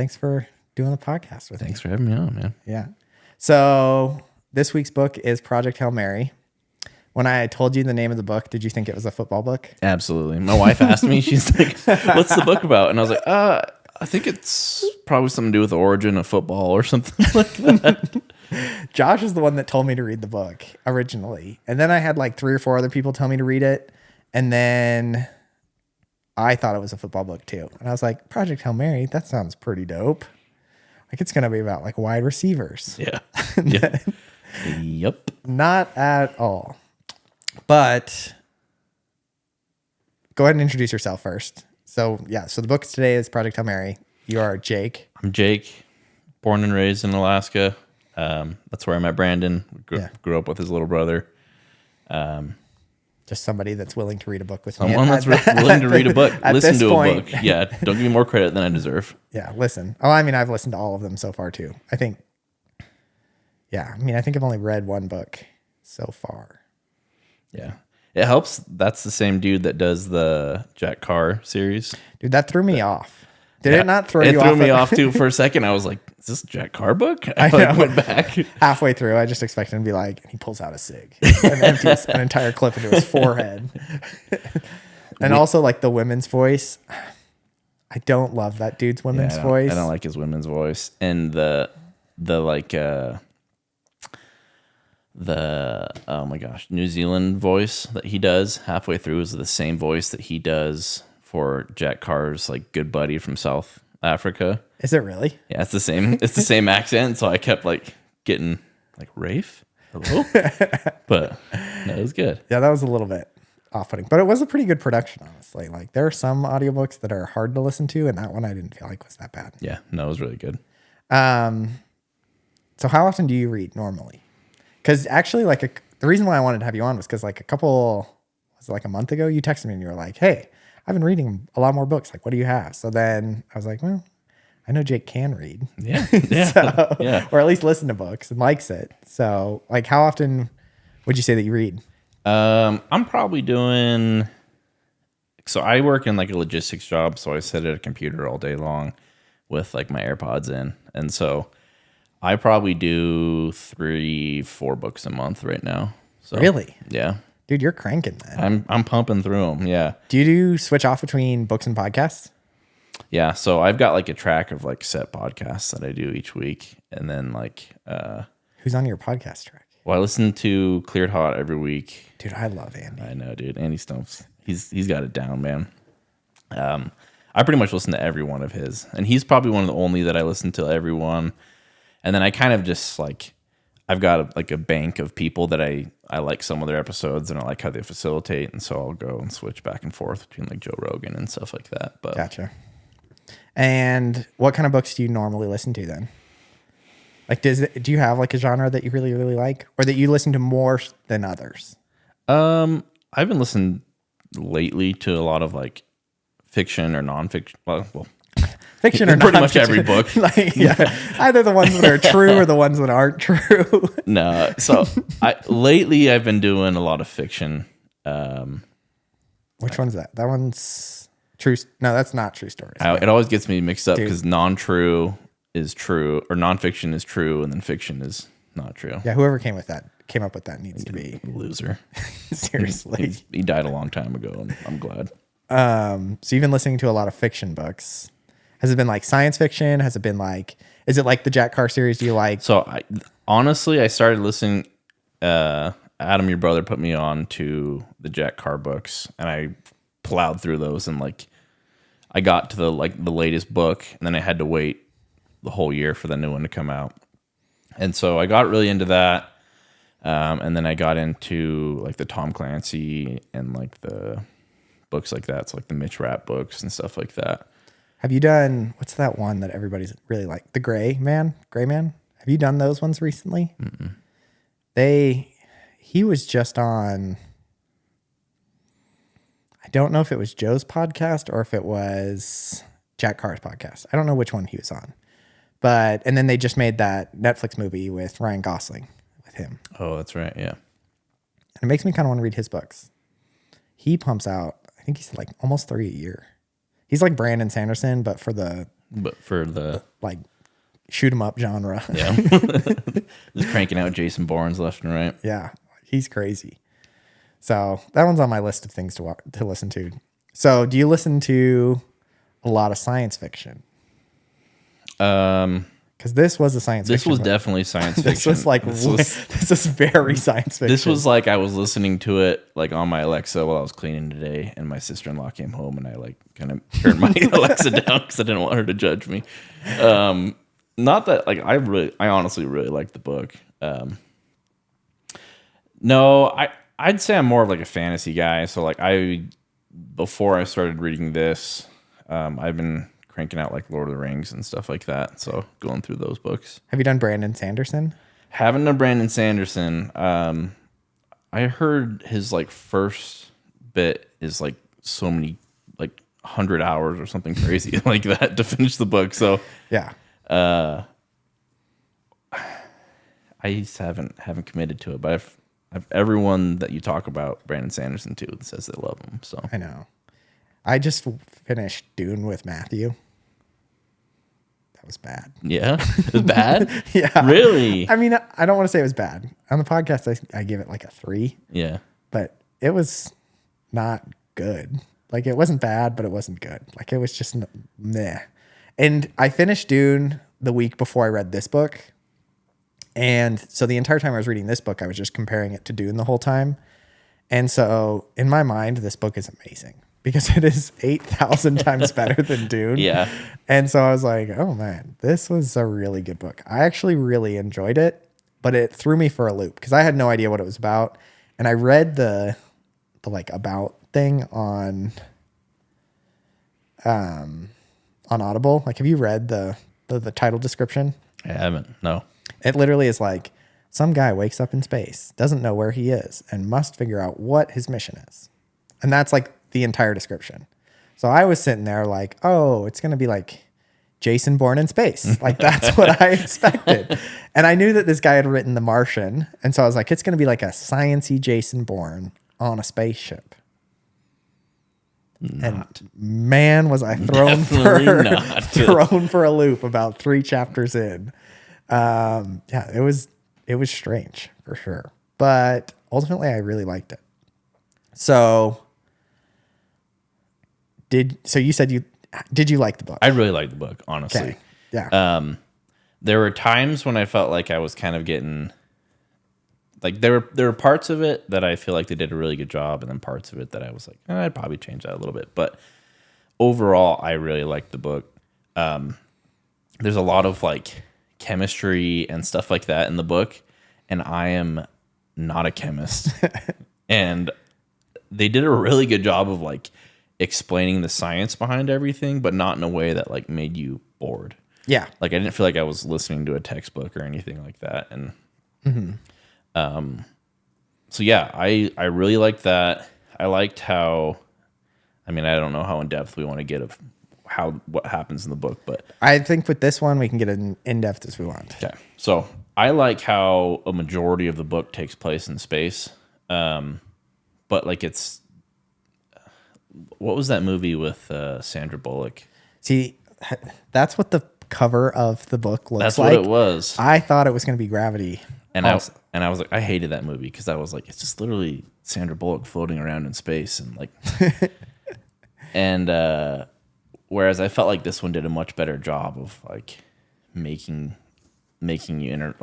thanks for doing the podcast with me. Thanks for having me on, man. Yeah. So this week's book is Project Hail Mary. When I told you the name of the book, did you think it was a football book? Absolutely. My wife asked me, she's like, what's the book about? And I was like, I think it's probably something to do with the origin of football or something like that. Josh is the one that told me to read the book originally. And then I had like 3 or 4 other people tell me to read it. And then I thought it was a football book too. And I was like, Project Hail Mary, that sounds pretty dope. Like it's going to be about like wide receivers. Yeah. Yep. Yep. Not at all. But go ahead and introduce yourself first. So the book today is Project Hail Mary. You are Jake. I'm Jake, born and raised in Alaska. That's where I met Brandon. Grew up with his little brother. Just somebody that's willing to read a book with me. Someone that's willing to read a book, listen to a book. Yeah, don't give me more credit than I deserve. Yeah, listen. Oh, I mean, I've listened to all of them so far too. I think I've only read one book so far. Yeah. It helps. That's the same dude that does the Jack Carr series. Dude, that threw me off. Did it not throw you off? It threw me off too for a second. I was like, is this a Jack Carr book? I went back. Halfway through, I just expected him to be like, and he pulls out a cig and empties an entire clip into his forehead. And also like the women's voice. I don't love that dude's women's voice. I don't like his women's voice. And the oh my gosh, New Zealand voice that he does halfway through is the same voice that he does for Jack Carr's like good buddy from South Africa. Is it really? Yeah, it's the same. It's the same accent. So I kept like getting like Rafe, hello, but no, it was good. Yeah, that was a little bit off-putting, but it was a pretty good production, honestly. Like there are some audiobooks that are hard to listen to, and that one I didn't feel like was that bad. Yeah, no, it was really good. So how often do you read normally? Because actually, the reason why I wanted to have you on was because a month ago, you texted me and you were like, hey, I've been reading a lot more books. Like, what do you have? So then I was like, well, I know Jake can read. Yeah. Yeah. Yeah. Or at least listen to books and likes it. So like, how often would you say that you read? I'm probably doing, so I work in like a logistics job. So I sit at a computer all day long with like my AirPods in. And so I probably do 3-4 books a month right now. So, really? Yeah. Dude, you're cranking that. I'm pumping through them. Yeah. Do you switch off between books and podcasts? Yeah. So I've got like a track of like set podcasts that I do each week. And then like, who's on your podcast track? Well, I listen to Cleared Hot every week. Dude, I love Andy. I know, dude. Andy Stumps. He's got it down, man. I pretty much listen to every one of his. And he's probably one of the only that I listen to every one. And then I kind of just like, I've got a bank of people that I like some of their episodes and I like how they facilitate. And so I'll go and switch back and forth between like Joe Rogan and stuff like that. But gotcha. And what kind of books do you normally listen to then? Like, do you have like a genre that you really, really like or that you listen to more than others? I've been listening lately to a lot of like fiction or nonfiction. Well, fiction or pretty much every book. Like, yeah, either the ones that are true or the ones that aren't true. No, so lately I've been doing a lot of fiction. Which one's that? That one's true. No, that's not true stories. It always gets me mixed up because non-true is true or nonfiction is true and then fiction is not true. Yeah, whoever came up with that needs to be a loser. Seriously. He died a long time ago and I'm glad. So you've been listening to a lot of fiction books. Has it been like science fiction? Has it been like, is it like the Jack Carr series? Do you like? So honestly, I started listening, Adam, your brother put me on to the Jack Carr books and I plowed through those and like, I got to the latest book and then I had to wait the whole year for the new one to come out. And so I got really into that. And then I got into like the Tom Clancy and like the books like that. So like the Mitch Rapp books and stuff like that. Have you done, what's that one that everybody's really like? The Gray Man? Have you done those ones recently? Mm-mm. He was just on, I don't know if it was Joe's podcast or if it was Jack Carr's podcast. I don't know which one he was on. And then they just made that Netflix movie with Ryan Gosling with him. Oh, that's right. Yeah. And it makes me kind of want to read his books. He pumps out, I think he said like almost 3 a year. He's like Brandon Sanderson, but for the But for the like shoot 'em up genre. yeah, just cranking out Jason Bournes left and right. Yeah, he's crazy. So that one's on my list of things to listen to. So do you listen to a lot of science fiction? Because this was a science This fiction. was book. definitely science fiction. This was like this is very science fiction. This was like I was listening to it like on my Alexa while I was cleaning today, and my sister-in-law came home, and I like kind of turned my Alexa down because I didn't want her to judge me. Not that like I honestly really liked the book. No, I'd say I'm more of like a fantasy guy. So like before I started reading this, I've been cranking out like Lord of the Rings and stuff like that. So going through those books. Have you done Brandon Sanderson? Haven't done Brandon Sanderson. I heard his like first bit is like so many like 100 hours or something crazy like that to finish the book. So Yeah. I just haven't committed to it, but I've everyone that you talk about Brandon Sanderson to says they love him. So I know. I just finished Dune with Matthew. That was bad. yeah, it was bad. Yeah. Really? I mean, I don't want to say it was bad. On the podcast, I give it like a 3, Yeah. but it was not good. Like it wasn't bad, but it wasn't good. Like it was just meh. And I finished Dune the week before I read this book. And so the entire time I was reading this book, I was just comparing it to Dune the whole time. And so in my mind, this book is amazing because it is 8,000 times better than Dune. Yeah. And so I was like, oh man, this was a really good book. I actually really enjoyed it, but it threw me for a loop because I had no idea what it was about. And I read the like about thing on Audible. Like, have you read the title description? I haven't. No. It literally is like some guy wakes up in space, doesn't know where he is, and must figure out what his mission is. And that's like the entire description. So I was sitting there like, oh, it's going to be like Jason Bourne in space. Like that's what I expected. And I knew that this guy had written The Martian. And so I was like, it's going to be like a science-y Jason Bourne on a spaceship. Not. And man, was I thrown for a loop about 3 chapters in. Yeah, it was strange for sure, but ultimately I really liked it. So you said did you like the book? I really liked the book, honestly. Okay. Yeah. There were times when I felt like I was kind of getting like there were parts of it that I feel like they did a really good job, and then parts of it that I was like, I'd probably change that a little bit. But overall, I really liked the book. There's a lot of like chemistry and stuff like that in the book, and I am not a chemist. And they did a really good job of like explaining the science behind everything, but not in a way that like made you bored. Yeah. Like I didn't feel like I was listening to a textbook or anything like that. And so yeah, I really liked that. I liked how, I mean, I don't know how in depth we want to get of what happens in the book, but I think with this one we can get in depth as we want. okay. So I like how a majority of the book takes place in space. But like what was that movie with Sandra Bullock? See, that's what the cover of the book looks That's like. what it was. I thought it was going to be Gravity. And I was like, I hated that movie because I was like, it's just literally Sandra Bullock floating around in space and like, and whereas I felt like this one did a much better job of like making you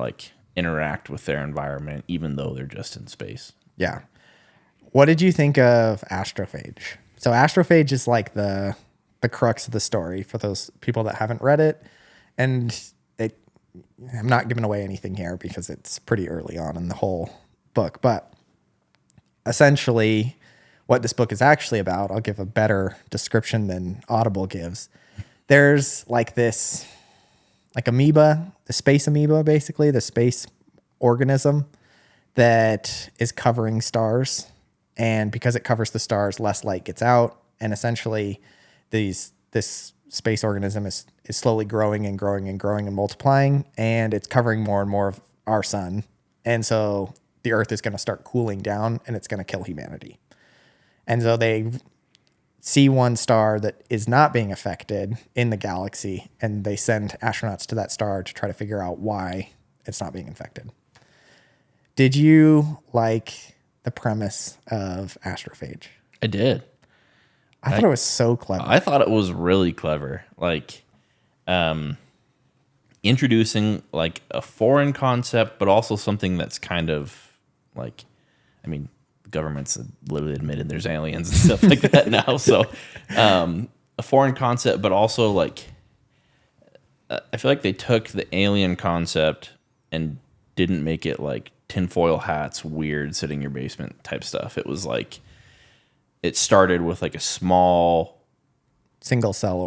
interact with their environment, even though they're just in space. Yeah. What did you think of Astrophage? So Astrophage is like the crux of the story for those people that haven't read it. And I'm not giving away anything here because it's pretty early on in the whole book. But essentially what this book is actually about, I'll give a better description than Audible gives. There's like this like amoeba, the space amoeba, basically, the space organism that is covering stars. And because it covers the stars, less light gets out. And essentially this space organism is slowly growing and growing and growing and multiplying. And it's covering more and more of our sun. And so the Earth is going to start cooling down and it's going to kill humanity. And so they see one star that is not being affected in the galaxy, and they send astronauts to that star to try to figure out why it's not being infected. Did you like the premise of Astrophage? I did. I thought it was so clever. I thought it was really clever. Like, introducing like a foreign concept, but also something that's kind of like, I mean, the government's literally admitted there's aliens and stuff like that now. So, a foreign concept, but also like, I feel like they took the alien concept and didn't make it like tinfoil hats, weird, sit in your basement type stuff. It was like, it started with like a small single cell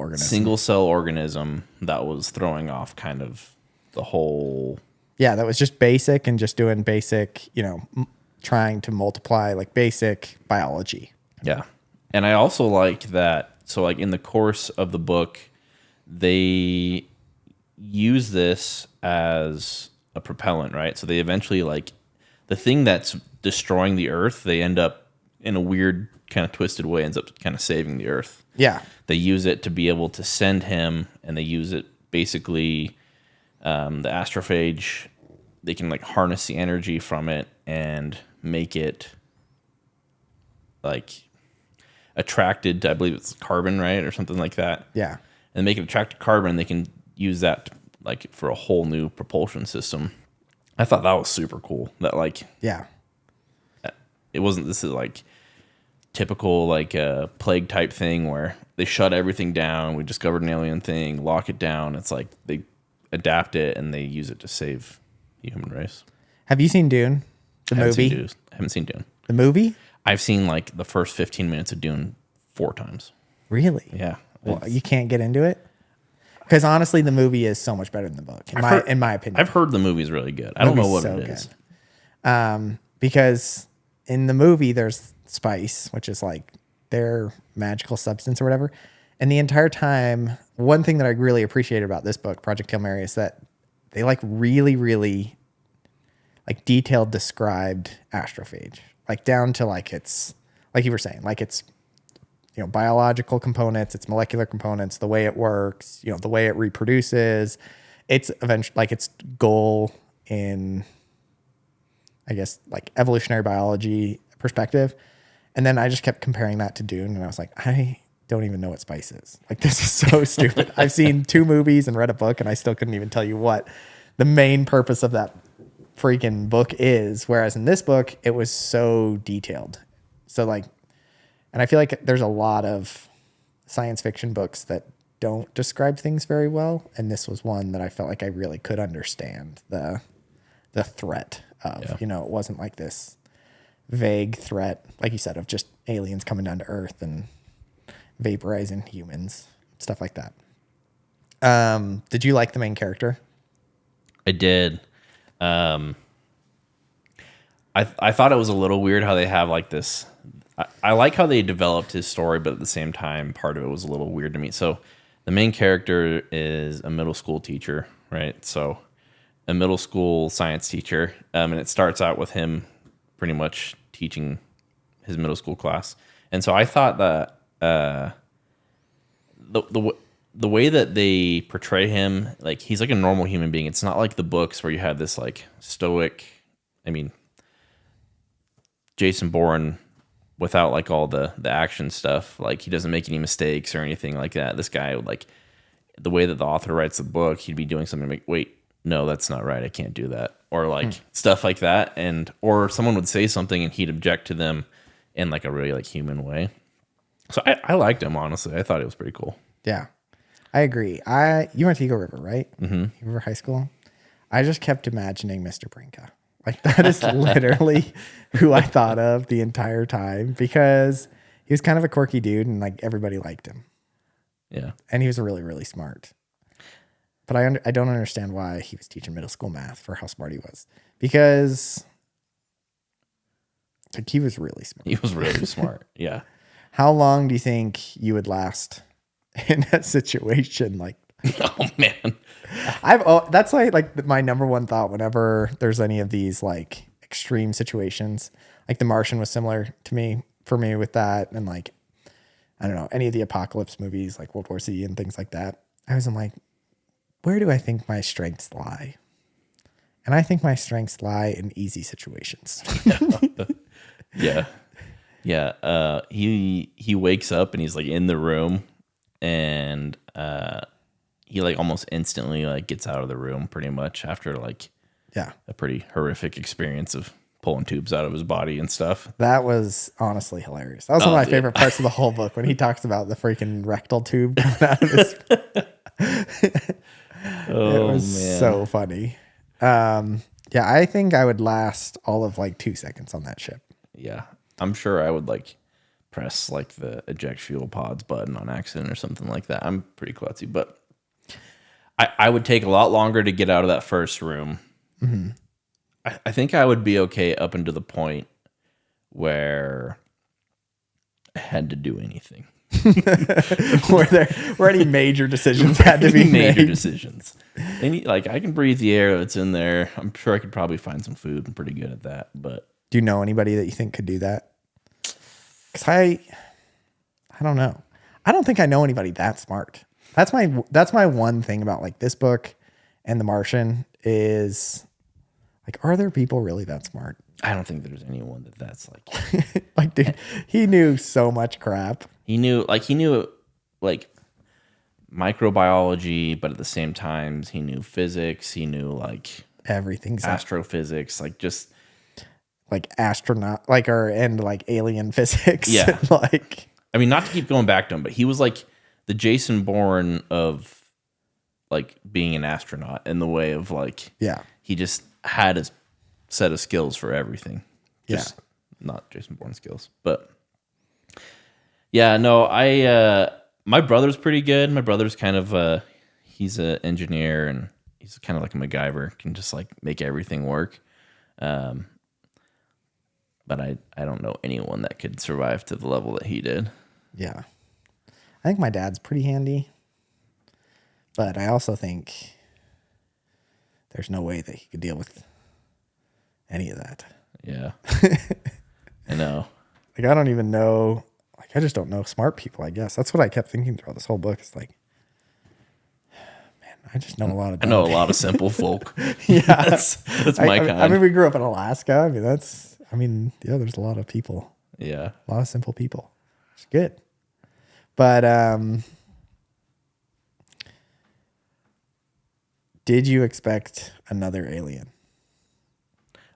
organism that was throwing off kind of the whole. Yeah, that was just basic and just doing basic, trying to multiply like basic biology. Yeah. And I also liked that. So like in the course of the book, they use this as a propellant, right? So they eventually like the thing that's destroying the Earth, they end up in a weird kind of twisted way, ends up kind of saving the Earth. Yeah. They use it to be able to send him, and they use it basically, the astrophage, they can like harness the energy from it and make it like attracted to, I believe it's carbon, right? Or something like that. Yeah. And make it attract to carbon. They can use that like for a whole new propulsion system. I thought that was super cool. That like, yeah, it wasn't, this is like typical like a plague type thing where they shut everything down. We discovered an alien thing, lock it down. It's like they adapt it and they use it to save the human race. Have you seen Dune, the movie? I haven't seen Dune. The movie? I've seen like the first 15 minutes of Dune 4 times. Really? Yeah. Well, you can't get into it? Because honestly, the movie is so much better than the book, in my opinion. I've heard the movie's really good. I don't know what it is. Because in the movie, there's spice, which is like their magical substance or whatever. And the entire time, one thing that I really appreciated about this book, Project Hail Mary, is that they like really, really like detailed described astrophage, like down to like it's like you were saying, like it's biological components, its molecular components, the way it works, the way it reproduces, its eventually like its goal in, I guess, like evolutionary biology perspective. And then I just kept comparing that to Dune, and I was like, I don't even know what spice is. Like, this is so stupid. I've seen 2 movies and read a book, and I still couldn't even tell you what the main purpose of that freaking book is. Whereas in this book, it was so detailed. So like, and I feel like there's a lot of science fiction books that don't describe things very well. And this was one that I felt like I really could understand the threat of, it wasn't like this vague threat, like you said, of just aliens coming down to Earth and vaporizing humans, stuff like that. Did you like the main character? I did. I thought it was a little weird how they have like this. I like how they developed his story, but at the same time, part of it was a little weird to me. So the main character is a middle school teacher, right? So a middle school science teacher. And it starts out with him pretty much teaching his middle school class. And so I thought that the way that they portray him, like he's like a normal human being. It's not like the books where you have this like stoic, I mean, Jason Bourne without like all the action stuff. Like he doesn't make any mistakes or anything like that. This guy would like, the way that the author writes the book, he'd be doing something like, wait, no, that's not right. I can't do that. Or like stuff like that. Or someone would say something and he'd object to them in like a really like human way. So I liked him, honestly. I thought it was pretty cool. Yeah, I agree. You went to Eagle River, right? Mm-hmm. Eagle River High School. I just kept imagining Mr. Brinka. Like that is literally who I thought of the entire time, because he was kind of a quirky dude and like everybody liked him. Yeah. And he was really, really smart. But I don't understand why he was teaching middle school math for how smart he was, because like he was really smart. He was really smart. Yeah. How long do you think you would last in that situation? Like, oh man, that's like my number one thought whenever there's any of these like extreme situations. Like The Martian was similar to me for me with that, and like I don't know, any of the apocalypse movies like World War Z and things like that. I was like, where do I think my strengths lie? And I think my strengths lie in easy situations. Yeah. Yeah. He wakes up and he's like in the room, and he like almost instantly like gets out of the room pretty much after like Yeah. a pretty horrific experience of pulling tubes out of his body and stuff. That was honestly hilarious. That was one of my favorite parts of the whole book when he talks about the freaking rectal tube coming out of his. Oh, it was so funny. Yeah, I think I would last all of like 2 seconds on that ship. Yeah. I'm sure I would like press like the eject fuel pods button on accident or something like that. I'm pretty klutzy, but I would take a lot longer to get out of that first room. Mm-hmm. I think I would be okay up until the point where I had to do anything. where any major decisions had to be major made. decisions. Like I can breathe the air that's in there. I'm sure I could probably find some food. I'm pretty good at that. But do you know anybody that you think could do that? Because I don't know. I don't think I know anybody that smart. That's my one thing about like this book and The Martian is like, are there people really that smart? I don't think there's anyone that's like like, dude, he knew so much crap. He knew microbiology, but at the same time he knew physics. He knew like everything's astrophysics, like just like astronaut, like like alien physics. Yeah, like I mean, not to keep going back to him, but he was like the Jason Bourne of like being an astronaut in the way of like, yeah, he just had a set of skills for everything. Just yeah, not Jason Bourne skills, but yeah, no, my brother's pretty good. My brother's kind of he's an engineer and he's kind of like a MacGyver, can just like make everything work. But I don't know anyone that could survive to the level that he did. Yeah. I think my dad's pretty handy, but I also think there's no way that he could deal with any of that. Yeah. I know. Like, I don't even know. Like, I just don't know smart people, I guess. That's what I kept thinking throughout this whole book. It's like, man, I just know a lot of I know a lot of simple folk. Yeah. That's my kind. I mean, we grew up in Alaska. I mean, yeah, there's a lot of people. Yeah. A lot of simple people. It's good. But did you expect another alien?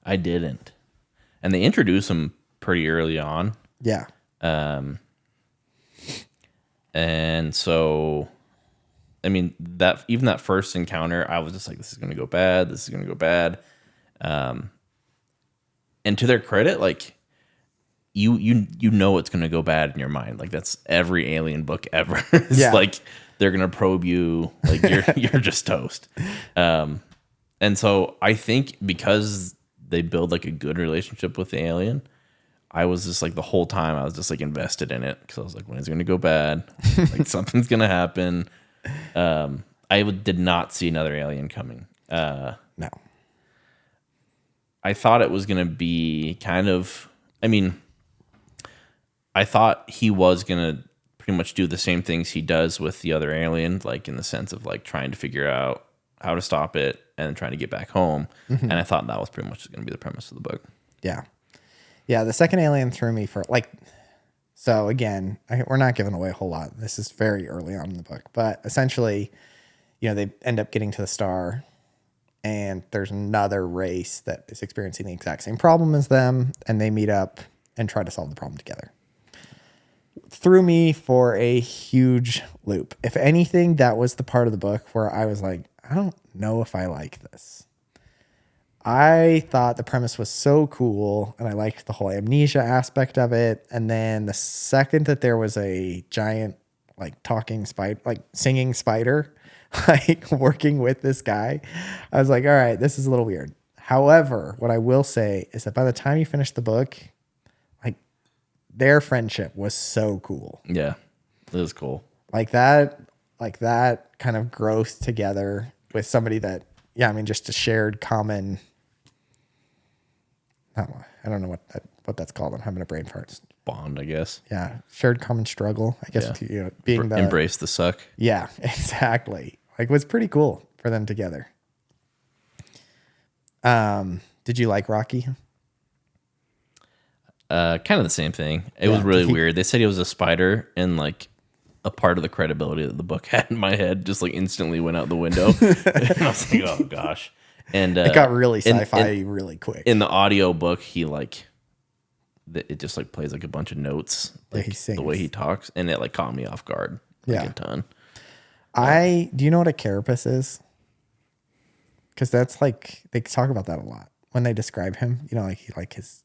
I didn't. And they introduce him pretty early on. Yeah. And so, I mean, that first encounter, I was just like, this is going to go bad. This is going to go bad. And to their credit, like, you know it's going to go bad in your mind. Like, that's every alien book ever. It's like they're going to probe you. Like, you're just toast. And so I think because they build like a good relationship with the alien, I was just like the whole time I was just like invested in it because I was like, when is it going to go bad? Like something's going to happen. I did not see another alien coming. No. I thought it was going to be kind of, I mean, I thought he was going to pretty much do the same things he does with the other alien, like in the sense of like trying to figure out how to stop it and trying to get back home. Mm-hmm. And I thought that was pretty much going to be the premise of the book. Yeah. Yeah. The second alien threw me for like, so again, we're not giving away a whole lot. This is very early on in the book, but essentially, you know, they end up getting to the star and there's another race that is experiencing the exact same problem as them. And they meet up and try to solve the problem together. Threw me for a huge loop. If anything, that was the part of the book where I was like, I don't know if I like this. I thought the premise was so cool and I liked the whole amnesia aspect of it. And then the second that there was a giant, like talking spider, like singing spider, like working with this guy, I was like, all right, this is a little weird. However, what I will say is that by the time you finish the book, like their friendship was so cool. Yeah, it was cool. Like that kind of growth together with somebody that, yeah, I mean, just a shared common, I don't know what that's called. I'm having a brain fart. bond, I guess. Yeah, shared common struggle. I guess Yeah. you know, being the Embrace the suck. Yeah, exactly. Like, it was pretty cool for them together. Did you like Rocky? Kind of the same thing. It Yeah, was really did he- weird. They said he was a spider, and like a part of the credibility that the book had in my head just like instantly went out the window. And I was like, oh gosh. And It got really in- sci-fi really quick. in the audio book, he like it just like plays like a bunch of notes, Yeah, like he sings. the way he talks, and it like caught me off guard like Yeah. a ton. Do you know what a carapace is? Because that's like, they talk about that a lot when they describe him, you know, like he like his,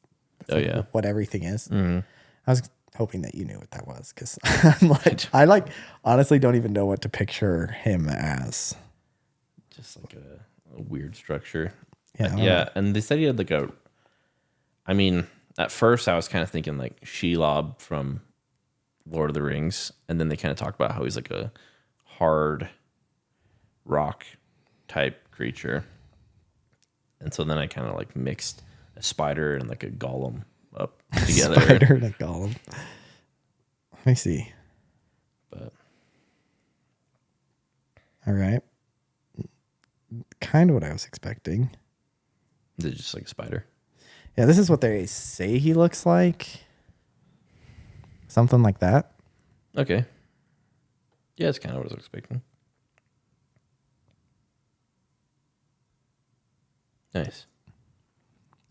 Oh like yeah, what everything is. mm-hmm. I was hoping that you knew what that was, because I'm like, I like honestly don't even know what to picture him as. Just like a weird structure. Yeah, Yeah, and they said he had like a. I mean, at first I was kind of thinking like Shelob from Lord of the Rings, and then they kind of talk about how he's like a hard rock type creature, and so then I kind of like mixed a spider and like a golem up together. Spider and a golem. Let me see. But All right. Kind of what I was expecting. is it just like a spider? Yeah, this is what they say he looks like. Something like that. Okay. Yeah, it's kind of what I was expecting. Nice.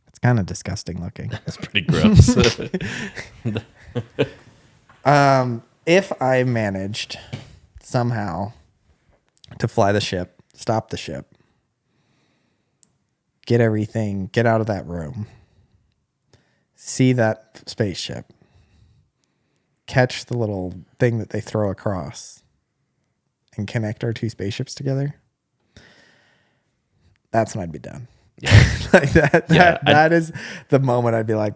It's kind of disgusting looking. That's pretty gross. If I managed somehow to fly the ship, stop the ship, get everything, get out of that room, see that spaceship, catch the little thing that they throw across, and connect our two spaceships together, that's when I'd be done. Yeah. Like that. Yeah, That is the moment I'd be like,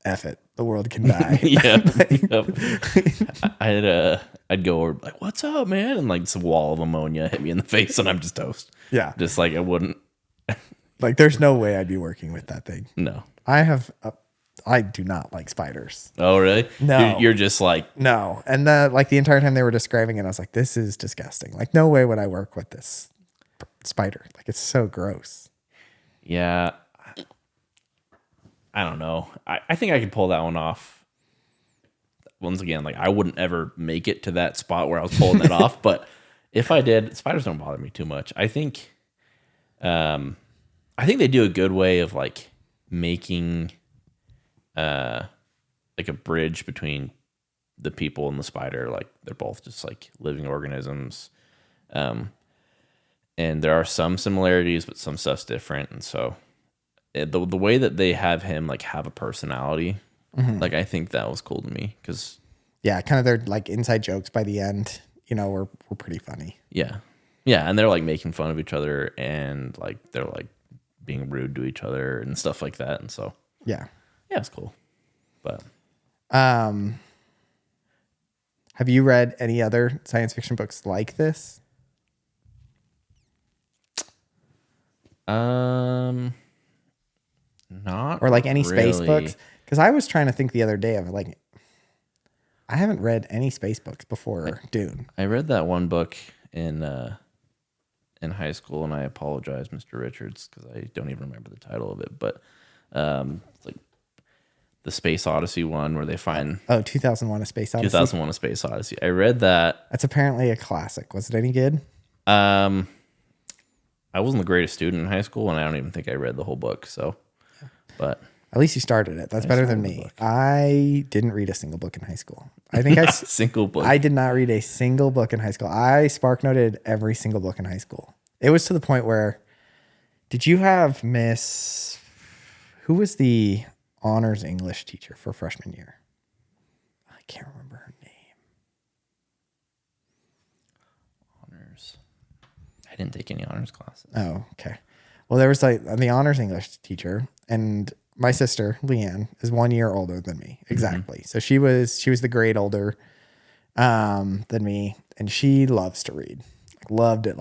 F it. The world can die. Yeah. I'd go over like, what's up, man? And like this wall of ammonia hit me in the face and I'm just toast. Yeah. Just like I wouldn't. Like, there's no way I'd be working with that thing. No. I do not like spiders. Oh, really? No. You're just like, No. And the entire time they were describing it, I was like, this is disgusting. Like, no way would I work with this spider. Like, it's so gross. yeah. I don't know. I think I could pull that one off. Once again, like I wouldn't ever make it to that spot where I was pulling that off. But if I did, spiders don't bother me too much. I think they do a good way of like making like a bridge between the people and the spider. Like they're both just like living organisms. And there are some similarities, but some stuff's different. And so the way that they have him like have a personality, like I think that was cool to me because Yeah, kind of their like inside jokes by the end, you know, were pretty funny. yeah, and they're like making fun of each other and like they're like being rude to each other and stuff like that. And so Yeah. it's cool. But Have you read any other science fiction books like this? not Or like any space really. books? Because I was trying to think the other day of like, I haven't read any space books before Dune. I read that one book in high school, and I apologize, Mr. Richards, because I don't even remember the title of it. But it's like the Space Odyssey one where they find 2001: A Space Odyssey. 2001: A Space Odyssey. I read that. That's apparently a classic. Was it any good? I wasn't the greatest student in high school, and I don't even think I read the whole book. So, but At least you started it. That's better than me. I didn't read a single book in high school. I think not a single book. I did not read a single book in high school. I spark noted every single book in high school. It was to the point where, did you have who was the honors English teacher for freshman year? I can't remember her name. Honors. I didn't take any honors classes. Oh, okay. Well, there was like the honors English teacher, and my sister Leanne is 1 year older than me, exactly. So she was the grade older than me, and she loves to read, like, loved it.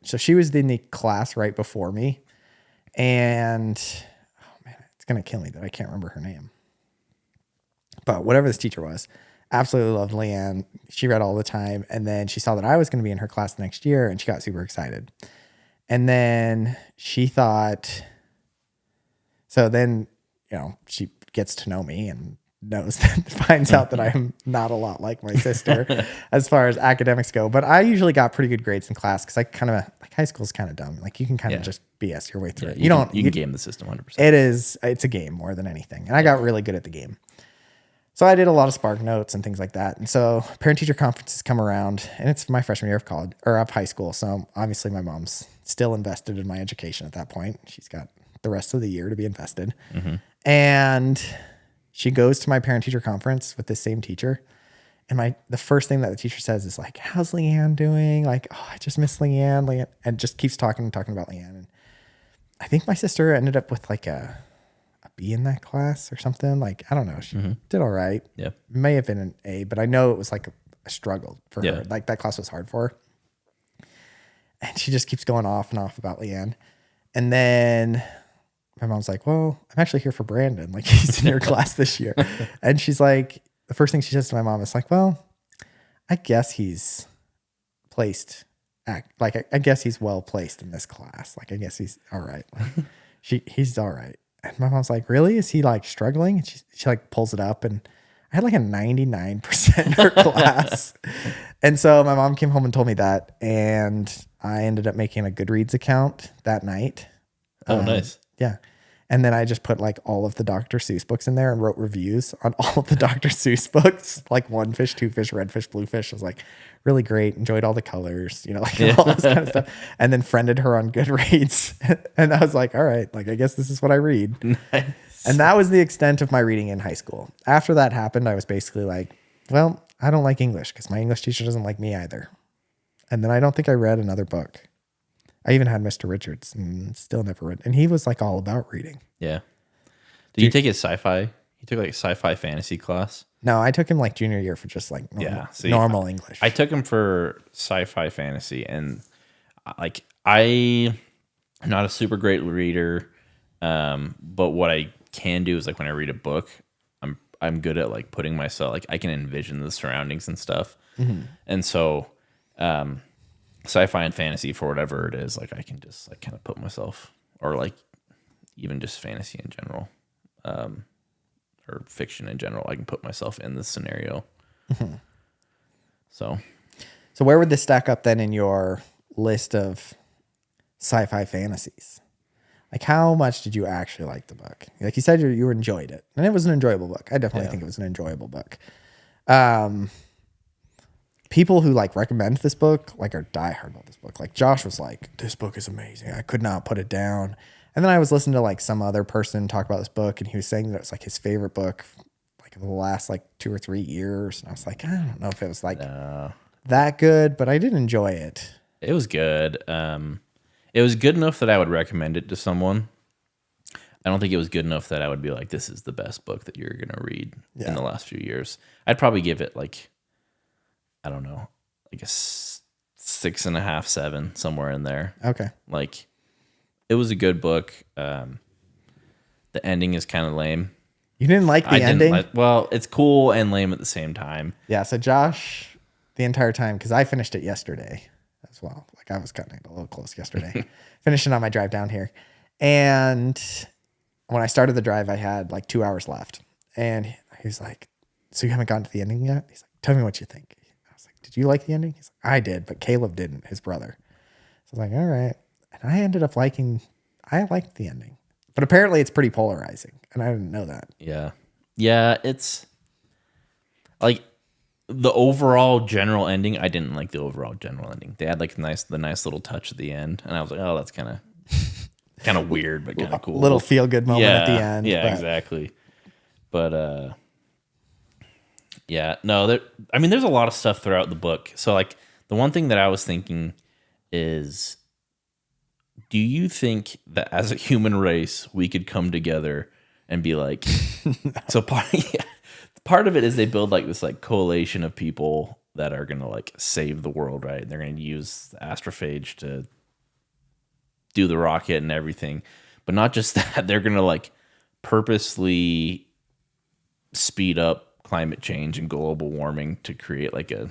So she was in the class right before me, and oh man, it's gonna kill me that I can't remember her name. But whatever this teacher was, absolutely loved Leanne. She read all the time. And then she saw that I was going to be in her class the next year and she got super excited. And then she thought, so then, she gets to know me and finds out that I'm not a lot like my sister as far as academics go. But I usually got pretty good grades in class because I kind of like high school is kind of dumb. Like you can kind of just BS your way through it. You can game the system 100%. It's a game more than anything. And I got really good at the game. So I did a lot of Spark Notes and things like that. And so parent-teacher conferences come around, and it's my freshman year of college or of high school. So obviously my mom's still invested in my education at that point. She's got the rest of the year to be invested. Mm-hmm. And she goes to my parent-teacher conference with this same teacher. And the first thing that the teacher says is like, how's Leanne doing? Like, oh, I just miss Leanne. And just keeps talking about Leanne. And I think my sister ended up with like a B in that class or something. Like, I don't know. She did all right. Yeah. May have been an A, but I know it was like a struggle for her. Like that class was hard for her. And she just keeps going off and off about Leanne. And then my mom's like, well, I'm actually here for Brandon. Like he's in your class this year. And she's like, the first thing she says to my mom is like, well, I guess he's placed. I guess he's well placed in this class. Like, I guess he's all right. Like, he's all right. And my mom's like, really? Is he like struggling? And she like pulls it up and I had like a 99% in her class. And so my mom came home and told me that. And I ended up making a Goodreads account that night. Oh, nice. Yeah. And then I just put like all of the Dr. Seuss books in there and wrote reviews on all of the Dr. Seuss books, like One Fish, Two Fish, Red Fish, Blue Fish. I was like, really great. Enjoyed all the colors, all this kind of stuff. And then friended her on Goodreads. And I was like, all right, like, I guess this is what I read. Nice. And that was the extent of my reading in high school. After that happened, I was basically like, well, I don't like English because my English teacher doesn't like me either. And then I don't think I read another book. I even had Mr. Richards and still never read. And he was like all about reading. Yeah. Did you take his sci-fi? He took like a sci-fi fantasy class. No, I took him like junior year for just like normal English. I took him for sci-fi fantasy, and like I'm not a super great reader, but what I can do is like when I read a book, I'm good at like putting myself, like I can envision the surroundings and stuff, and so sci-fi and fantasy, for whatever it is, like I can just like kind of put myself, or like even just fantasy in general, or fiction in general, I can put myself in this scenario. So where would this stack up then in your list of sci-fi fantasies? Like, how much did you actually like the book? Like you said, you enjoyed it, and it was an enjoyable book. I definitely think it was an enjoyable book. People who like recommend this book, like are diehard about this book. Like Josh was like, this book is amazing. I could not put it down. And then I was listening to like some other person talk about this book, and he was saying that it's like his favorite book, like in the last like 2 or 3 years. And I was like, I don't know if it was like that good, but I did enjoy it. It was good. It was good enough that I would recommend it to someone. I don't think it was good enough that I would be like, this is the best book that you're going to read in the last few years. I'd probably give it like, I don't know, like a 6.5, 7, somewhere in there. Okay. Like, it was a good book. The ending is kind of lame. You didn't like the ending? Well, it's cool and lame at the same time. Yeah, so Josh, the entire time, because I finished it yesterday as well. Like, I was cutting it a little close yesterday. Finishing on my drive down here. And when I started the drive, I had like 2 hours left. And he was like, so you haven't gotten to the ending yet? He's like, tell me what you think. I was like, did you like the ending? He's like, I did, but Caleb didn't, his brother. So I was like, all right. And I ended up I liked the ending. But apparently it's pretty polarizing. And I didn't know that. Yeah. Yeah, it's like the overall general ending. I didn't like the overall general ending. They had like the nice little touch at the end. And I was like, oh, that's kind of weird, but kind of cool. Little feel good moment at the end. Yeah, exactly. But yeah, no, there's a lot of stuff throughout the book. So like the one thing that I was thinking is, do you think that as a human race we could come together and be like, no. So part of it is they build like this like coalition of people that are going to like save the world, right? They're going to use the astrophage to do the rocket and everything. But not just that, they're going to like purposely speed up climate change and global warming to create like a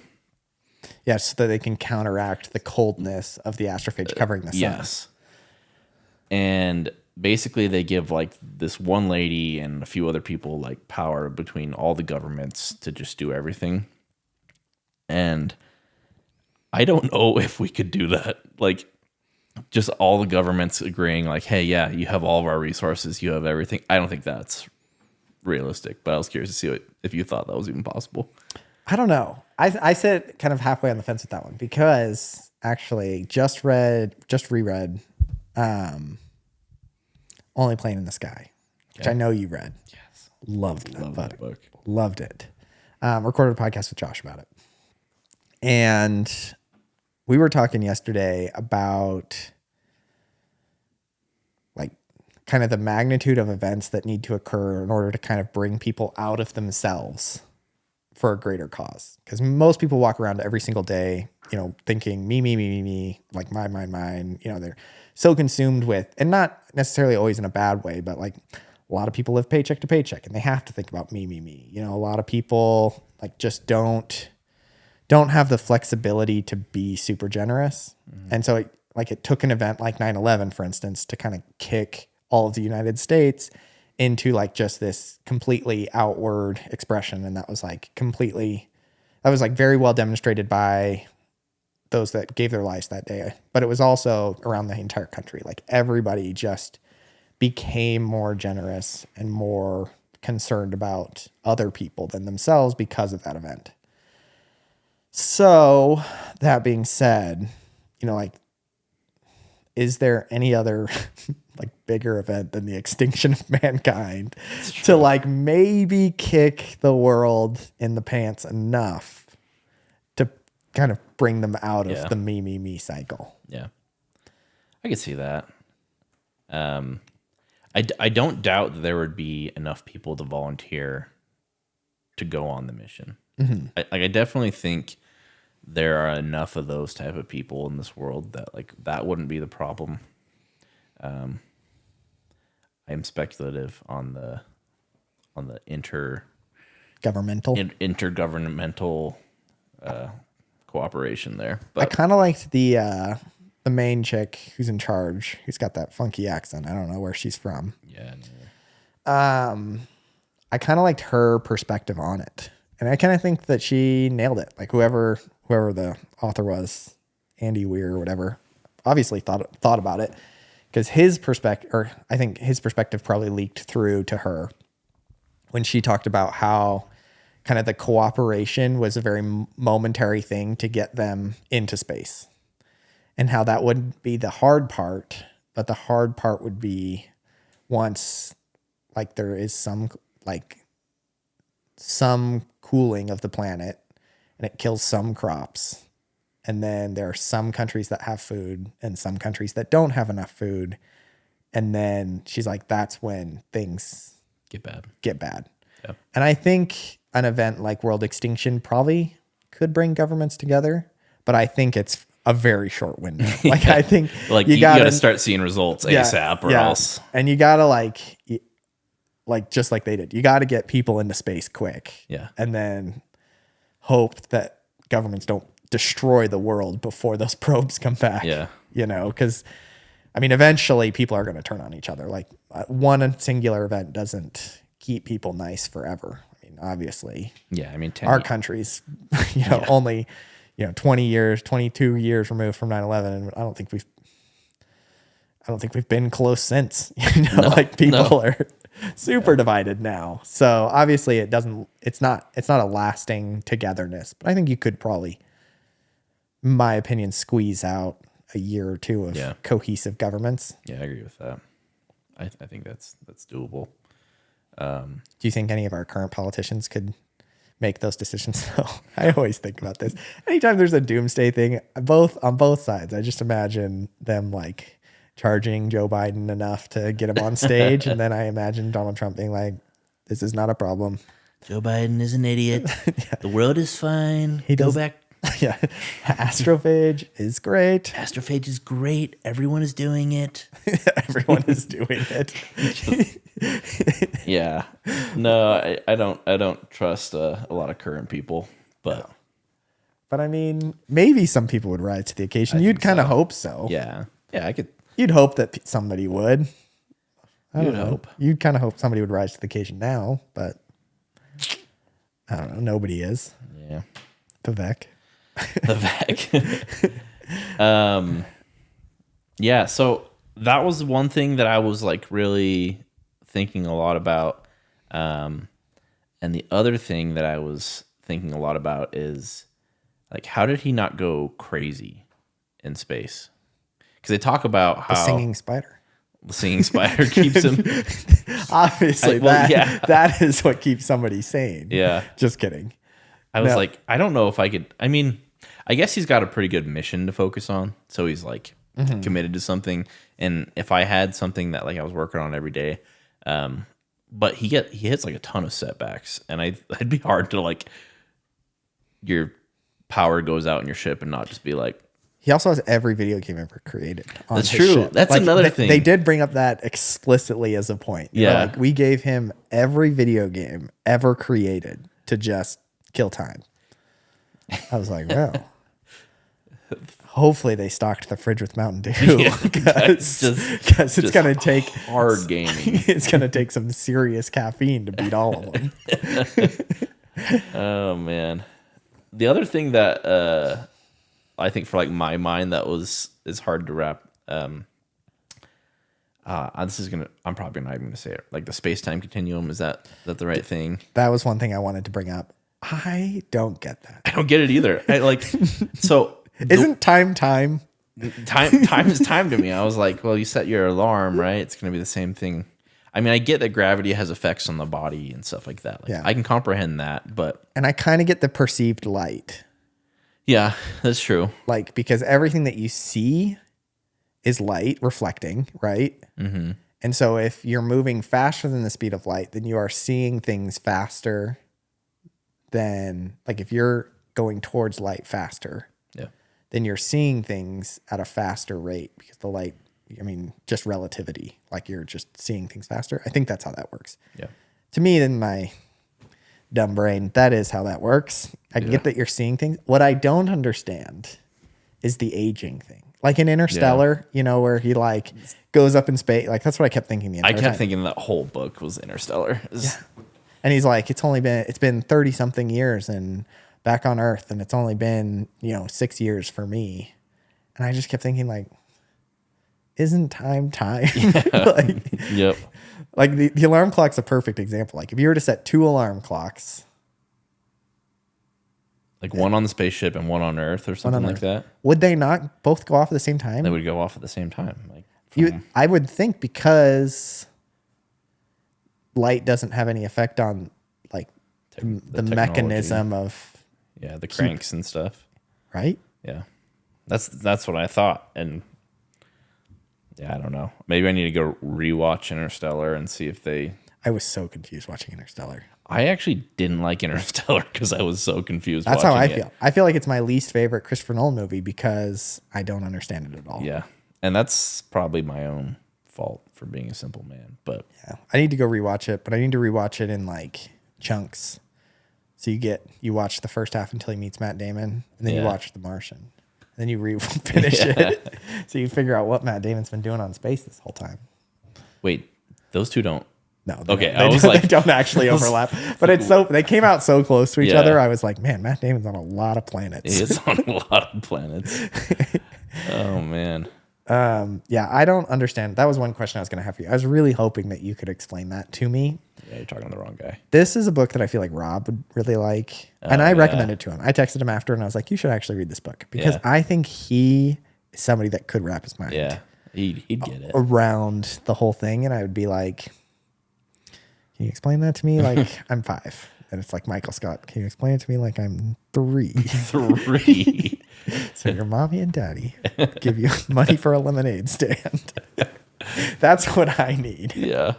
so that they can counteract the coldness of the astrophage covering the sun. yes. And basically they give like this one lady and a few other people like power between all the governments to just do everything. And I don't know if we could do that. Like just all the governments agreeing like, hey, yeah, you have all of our resources, you have everything. I don't think that's realistic, but I was curious to see if you thought that was even possible. I don't know. I sit kind of halfway on the fence with that one because actually just reread Only Plane in the Sky, which I know you read. Yes. Loved that book. Loved it. Recorded a podcast with Josh about it. And we were talking yesterday about like kind of the magnitude of events that need to occur in order to kind of bring people out of themselves for a greater cause. Because most people walk around every single day, thinking me, like mine. They're so consumed with, and not necessarily always in a bad way, but like a lot of people live paycheck to paycheck and they have to think about me. A lot of people like just don't have the flexibility to be super generous. Mm-hmm. And so it took an event like 9/11, for instance, to kind of kick all of the United States into like just this completely outward expression. And that was like very well demonstrated by those that gave their lives that day. But it was also around the entire country. Like everybody just became more generous and more concerned about other people than themselves because of that event. So that being said, is there any other like bigger event than the extinction of mankind to like maybe kick the world in the pants enough to kind of bring them out of the me cycle? Yeah, I could see that. I don't doubt that there would be enough people to volunteer to go on the mission. Mm-hmm. I definitely think there are enough of those type of people in this world that like that wouldn't be the problem. I am speculative on the intergovernmental cooperation there. But I kind of liked the main chick who's in charge, who's got that funky accent. I don't know where she's from. Yeah. I kind of liked her perspective on it. And I kind of think that she nailed it. Like whoever the author was, Andy Weir or whatever, obviously thought about it because his perspective probably leaked through to her when she talked about how kind of the cooperation was a very momentary thing to get them into space and how that wouldn't be the hard part, but the hard part would be once like there is some cooling of the planet and it kills some crops. And then there are some countries that have food and some countries that don't have enough food. And then she's like, that's when things get bad. Yep. And I think an event like world extinction probably could bring governments together, but I think it's a very short window. Like I think like you gotta start seeing results ASAP or else. And you gotta like just like they did, you got to get people into space quick. Yeah. And then hope that governments don't destroy the world before those probes come back. Yeah. Because I mean, eventually people are going to turn on each other. Like one singular event doesn't keep people nice forever. I mean, obviously. Yeah. I mean, our country's, only, 22 years removed from 9/11. And I don't think we've been close since, people are super divided now. So obviously it's not a lasting togetherness, but I think you could probably, in my opinion, squeeze out a year or two of cohesive governments. Yeah, I agree with that. I think that's doable. Do you think any of our current politicians could make those decisions? So I always think about this. Anytime there's a doomsday thing, on both sides, I just imagine them like charging Joe Biden enough to get him on stage. And then I imagine Donald Trump being like, this is not a problem. Joe Biden is an idiot. Yeah. The world is fine. Go back. Yeah. Astrophage is great. Everyone is doing it. Everyone is doing it. Yeah. No, I don't trust a lot of current people, but But I mean, maybe some people would rise to the occasion. I You'd think kind of so. hope so. Yeah. Yeah, I could. You'd hope that somebody would. I don't You'd know. hope. You'd kind of hope somebody would rise to the occasion now, but I don't know. Nobody is. Yeah. Vivek. The VEC. Yeah, so that was one thing that I was like really thinking a lot about. And the other thing that I was thinking a lot about is like, how did he not go crazy in space? Because they talk about how The singing spider. the singing spider keeps him. Obviously, that is what keeps somebody sane. Yeah. Just kidding. I was No. like, I don't know if I could. I mean, I guess he's got a pretty good mission to focus on. So he's like committed to something. And if I had something that like I was working on every day, but he hits like a ton of setbacks, and it'd be hard to like your power goes out in your ship and not just be like. He also has every video game ever created. That's true. Ship. That's another thing. They did bring up that explicitly as a point. They were Yeah. like, we gave him every video game ever created to just kill time. I was like, well, hopefully they stocked the fridge with Mountain Dew because it's going to take hard gaming. It's going to take some serious caffeine to beat all of them. Oh man. The other thing that I think for like my mind that is hard to wrap. I'm probably not even gonna say it. Like the space-time continuum, is that the right thing? That was one thing I wanted to bring up. I don't get that. I don't get it either. I like so Isn't time? time is time to me. I was like, well, you set your alarm, right? It's gonna be the same thing. I mean, I get that gravity has effects on the body and stuff like that. Like, Yeah. I can comprehend that, but And I kind of get the perceived light. yeah, that's true. Like, because everything that you see is light reflecting, right? Mm-hmm. And so if you're moving faster than the speed of light, then you are seeing things faster than, like, if you're going towards light faster, Yeah. then you're seeing things at a faster rate because the light, I mean, just relativity, like you're just seeing things faster. I think that's how that works. Yeah. To me, in my dumb brain, that is how that works. I get that you're seeing things. What I don't understand is the aging thing. Like in Interstellar, you know, where he like goes up in space. Like that's what I kept thinking the entire I kept time. thinking that whole book was Interstellar. And he's like, it's been 30 something years and back on Earth, and it's only been, 6 years for me. And I just kept thinking like, isn't time? Like, Yep. like the alarm clock's a perfect example. Like if you were to set 2 alarm clocks, Like one on the spaceship and one on Earth or something like that. would they not both go off at the same time? They would go off at the same time. Like I would think because light doesn't have any effect on like the mechanism of the cranks and stuff. right. Yeah, that's what I thought, and yeah, I don't know. Maybe I need to go rewatch Interstellar and see if they. I was so confused watching Interstellar. I actually didn't like Interstellar because I was so confused. That's how I watching it. feel. I feel like it's my least favorite Christopher Nolan movie because I don't understand it at all. Yeah, and that's probably my own fault for being a simple man. But Yeah. I need to go rewatch it, but I need to rewatch it in like chunks. So you watch the first half until he meets Matt Damon, and then you watch The Martian. And then you finish it. So you figure out what Matt Damon's been doing on space this whole time. wait, those two don't. No. Okay, I was like, they don't actually overlap. But they came out so close to each Yeah. other. I was like, man, Matt Damon's on a lot of planets. It's on a lot of planets. Oh man. Yeah, I don't understand. That was one question I was going to have for you. I was really hoping that you could explain that to me. Yeah, you're talking to the wrong guy. This is a book that I feel like Rob would really like. And I recommended it to him. I texted him after and I was like, you should actually read this book because I think he is somebody that could wrap his mind Yeah, he'd get it. around the whole thing. And I would be like, can you explain that to me? Like I'm 5. And it's like, Michael Scott, can you explain it to me like I'm 3? 3. So your mommy and daddy give you money for a lemonade stand. That's what I need. Yeah.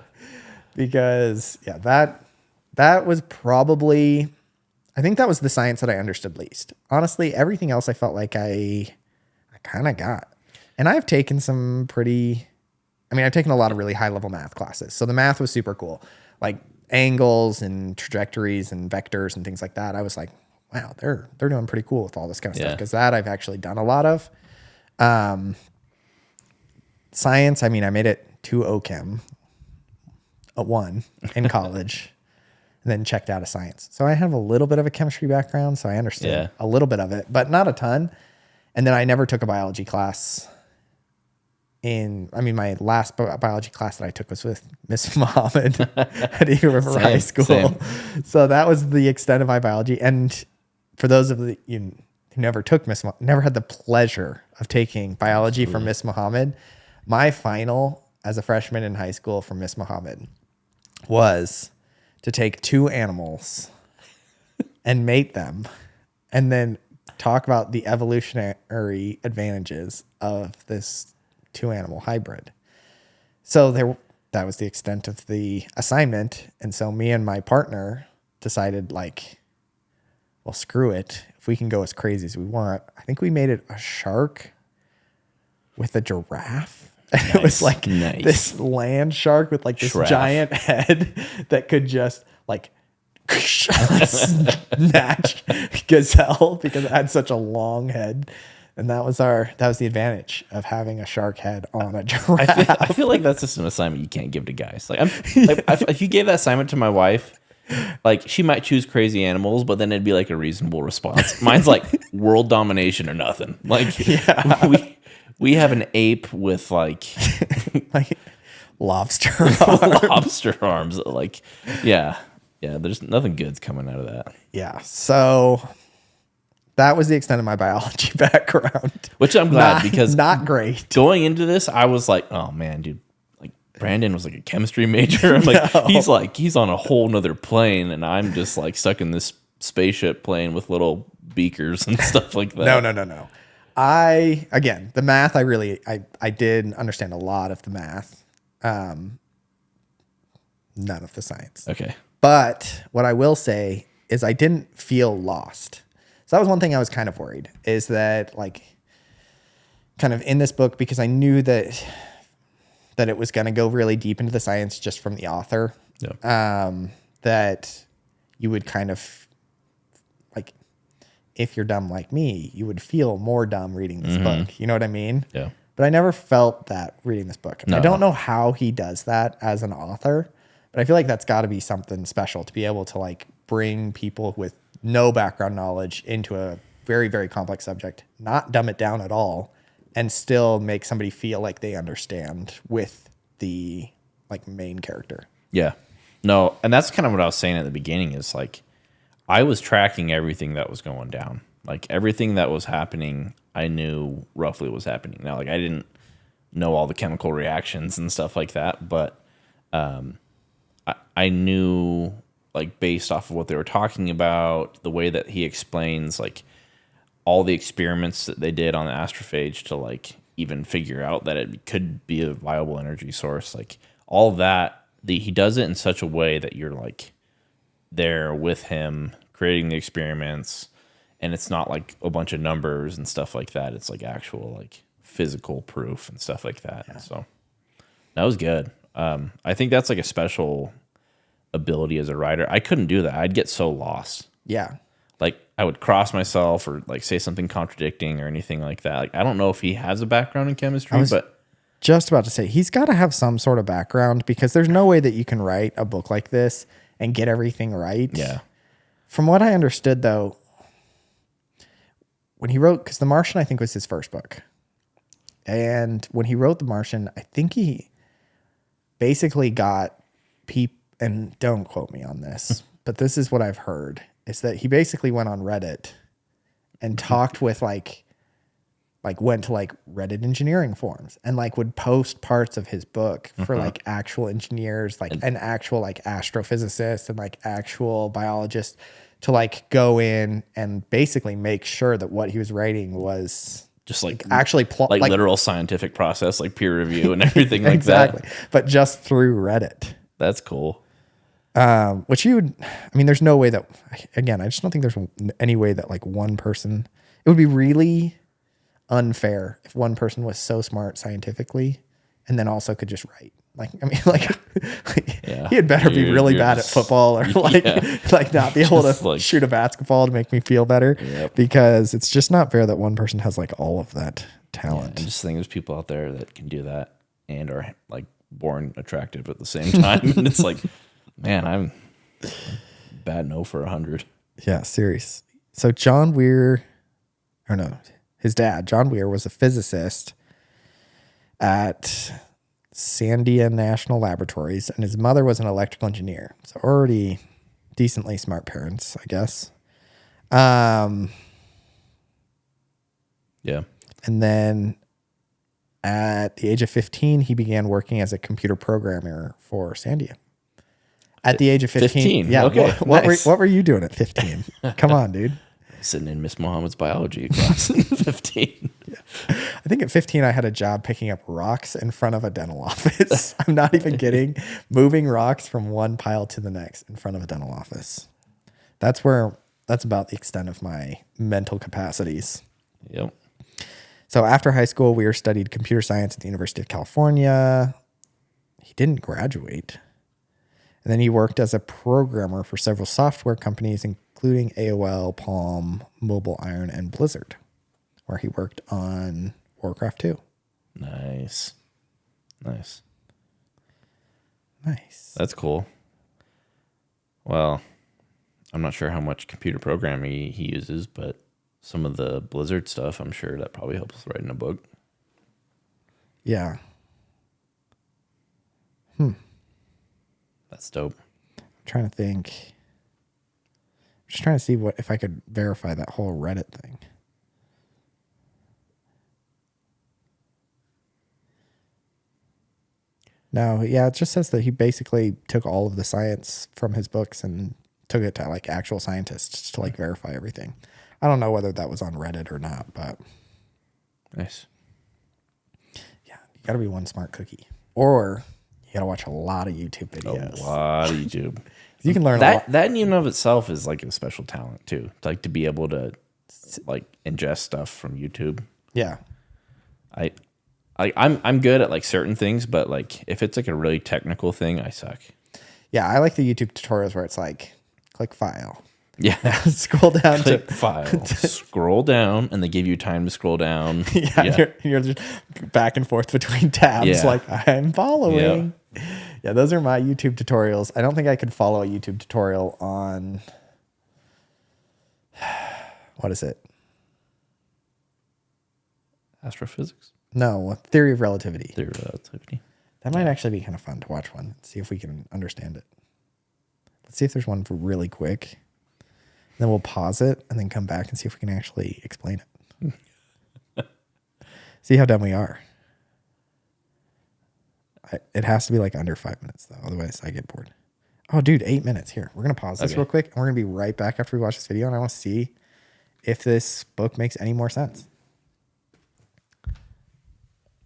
Because that was probably, I think that was the science that I understood least. Honestly, everything else I felt like I kind of got. And I've taken I've taken a lot of really high level math classes. So the math was super cool. like angles and trajectories and vectors and things like that, I was like, wow, they're doing pretty cool with all this kind of stuff. Because that I've actually done a lot of. Science, I mean, I made it to OChem, a 1 in college, and then checked out of science. So I have a little bit of a chemistry background, so I understand a little bit of it, but not a ton. And then I never took a biology class my last biology class that I took was with Miss Muhammad at Eagle River High School. Same. So that was the extent of my biology. And for those of you who never took never had the pleasure of taking biology from Miss Muhammad, my final as a freshman in high school from Miss Muhammad was to take 2 animals and mate them and then talk about the evolutionary advantages of this 2 animal hybrid. So that was the extent of the assignment. And so me and my partner decided like, well, screw it. If we can go as crazy as we want. I think we made it a shark with a giraffe. Nice. It was like this land shark with like this giant head that could just like snatch gazelle because it had such a long head. And that was the advantage of having a shark head on a giraffe. I feel like that's just an assignment you can't give to guys. If you gave that assignment to my wife, like she might choose crazy animals, but then it'd be like a reasonable response. Mine's like world domination or nothing. Like we have an ape with like lobster arms. Lobster arms. Like, yeah. There's nothing good's coming out of that. Yeah. So that was the extent of my biology background. Which I'm glad because not great. Going into this, I was like, oh man, dude. Like Brandon was like a chemistry major. I'm like, he's on a whole nother plane, and I'm just like stuck in this spaceship plane with little beakers and stuff like that. No. The math, I did understand a lot of the math. None of the science. Okay. But what I will say is I didn't feel lost. So that was one thing I was kind of worried, is that like kind of in this book, because I knew that it was going to go really deep into the science just from the author, that you would kind of like, if you're dumb like me, you would feel more dumb reading this book. You know what I mean? Yeah. But I never felt that reading this book. No. I don't know how he does that as an author, but I feel like that's got to be something special to be able to like bring people with no background knowledge into a very, very complex subject, not dumb it down at all, and still make somebody feel like they understand with the like main character. Yeah. No, and that's kind of what I was saying at the beginning is like I was tracking everything that was going down. Like everything that was happening, I knew roughly what was happening. Now, like I didn't know all the chemical reactions and stuff like that, but I knew like based off of what they were talking about, the way that he explains like all the experiments that they did on the astrophage to like even figure out that it could be a viable energy source, like all of that, he does it in such a way that you're like there with him creating the experiments, and it's not like a bunch of numbers and stuff like that. It's like actual like physical proof and stuff like that. Yeah. So that was good. I think that's like a special ability as a writer. I couldn't do that. I'd get so lost. Yeah. Like I would cross myself or like say something contradicting or anything like that. Like I don't know if he has a background in chemistry, but just about to say he's got to have some sort of background, because there's no way that you can write a book like this and get everything right. Yeah. From what I understood though, when he wrote, because The Martian I think was his first book, and when he wrote The Martian, I think he basically got people, and don't quote me on this, but this is what I've heard, is that he basically went on Reddit and talked with like went to like Reddit engineering forums and like would post parts of his book for like actual engineers, like an actual like astrophysicist and like actual biologist to like go in and basically make sure that what he was writing was just like actually like literal scientific process, like peer review and everything like exactly. that. But just through Reddit. That's cool. Which you would, I mean, there's no way that, again, I just don't think there's any way that like one person, it would be really unfair if one person was so smart scientifically and then also could just write. Like, I mean, like, Yeah. he had better be really You're bad just- at football or like, yeah. like not be able to Just like- shoot a basketball to make me feel better Yep. because it's just not fair that one person has like all of that Yeah, talent. I just think there's people out there that can do that and are like born attractive at the same time. And it's like, man, I'm bad no for 100. Yeah, serious. So John Weir, or no, his dad, John Weir, was a physicist at Sandia National Laboratories, and his mother was an electrical engineer. So already decently smart parents, I guess. Yeah. And then at the age of 15, he began working as a computer programmer for Sandia. At the age of 15. 15, Yeah. okay, What nice. were you doing at 15? Come on, dude. Sitting in Miss Muhammad's biology class in 15. I think at 15, I had a job picking up rocks in front of a dental office. I'm not even kidding. Moving rocks from one pile to the next in front of a dental office. That's about the extent of my mental capacities. Yep. So after high school, Weir studied computer science at the University of California. He didn't graduate. And then he worked as a programmer for several software companies, including AOL, Palm, Mobile Iron, and Blizzard, where he worked on Warcraft 2. Nice. Nice. Nice. That's cool. Well, I'm not sure how much computer programming he uses, but some of the Blizzard stuff, I'm sure that probably helps writing a book. Yeah. That's dope. I'm trying to think. I'm just trying to see if I could verify that whole Reddit thing. No, yeah, it just says that he basically took all of the science from his books and took it to like actual scientists to like verify everything. I don't know whether that was on Reddit or not, but Nice. yeah, you got to be one smart cookie, or you got to watch a lot of YouTube videos. A lot of YouTube. You can learn a lot. That in and of itself is like a special talent too. Like to be able to like ingest stuff from YouTube. Yeah, I'm good at like certain things, but like if it's like a really technical thing, I suck. yeah, I like the YouTube tutorials where it's like click file, Yeah. scroll down Click to file, scroll down, and they give you time to scroll down. yeah, You're just back and forth between tabs. Yeah. Like I'm following. Yeah, those are my YouTube tutorials. I don't think I could follow a YouTube tutorial on what is it? Astrophysics, No, theory of relativity. theory of relativity. That might actually be kind of fun to watch one. See if we can understand it. Let's see if there's one for really quick. Then we'll pause it and then come back and see if we can actually explain it. See how dumb we are. It has to be like under 5 minutes though. Otherwise I get bored. Oh, dude, 8 minutes. Here, we're going to pause this real quick. And we're going to be right back after we watch this video. And I want to see if this book makes any more sense.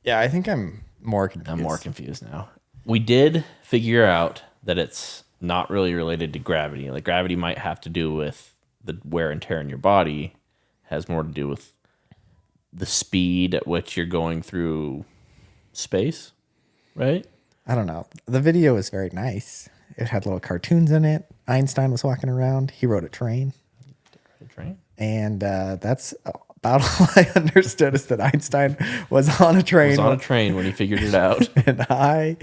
Yeah, I think I'm more confused. I'm more confused now. We did figure out that it's not really related to gravity. Like gravity might have to do with the wear and tear in your body, has more to do with the speed at which you're going through space, right? I don't know. The video is very nice. It had little cartoons in it. Einstein was walking around. He rode a train. Right. And that's about all I understood is that Einstein was on a train. Was on a train when he figured it out. And I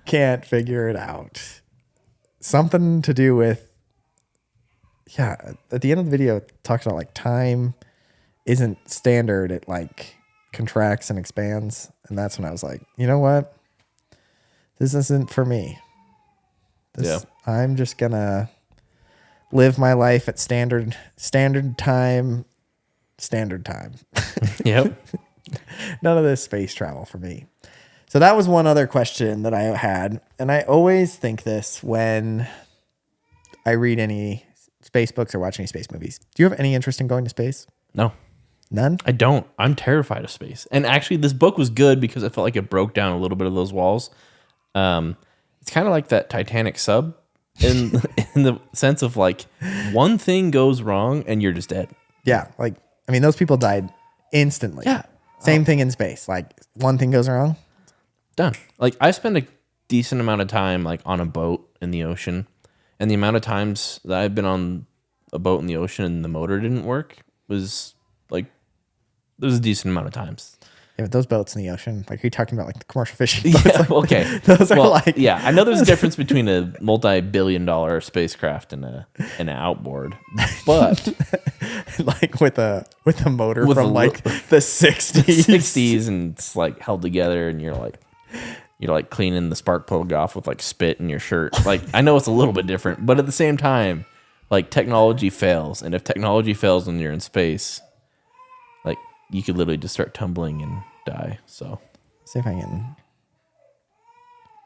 can't figure it out. Something to do with, yeah, at the end of the video, it talks about like time isn't standard. It like contracts and expands. And that's when I was like, you know what? This isn't for me. I'm just going to live my life at standard time. Yep. None of this space travel for me. So that was one other question that I had. And I always think this when I read any space books or watch any space movies. Do you have any interest in going to space? No, None? I don't. I'm terrified of space. And actually, this book was good because I felt like it broke down a little bit of those walls. It's kind of like that Titanic sub in the sense of like one thing goes wrong and you're just dead. Yeah. Like, I mean, those people died instantly. Yeah. Same thing in space. Like one thing goes wrong. Done. Like I spent decent amount of time like on a boat in the ocean, and the amount of times that I've been on a boat in the ocean and the motor didn't work was like there's a decent amount of times. Yeah, but those boats in the ocean, like, are you talking about like the commercial fishing boats? Yeah, Like, okay. those are like, yeah, I know there's a difference between a multi-billion-dollar spacecraft and an outboard, but like with a motor With from a like the 60s. 60s and it's like held together, and you're like cleaning the spark plug off with like spit in your shirt. Like, I know it's a little bit different, but at the same time, like, technology fails, and if technology fails when you're in space, like, you could literally just start tumbling and die. So See if I can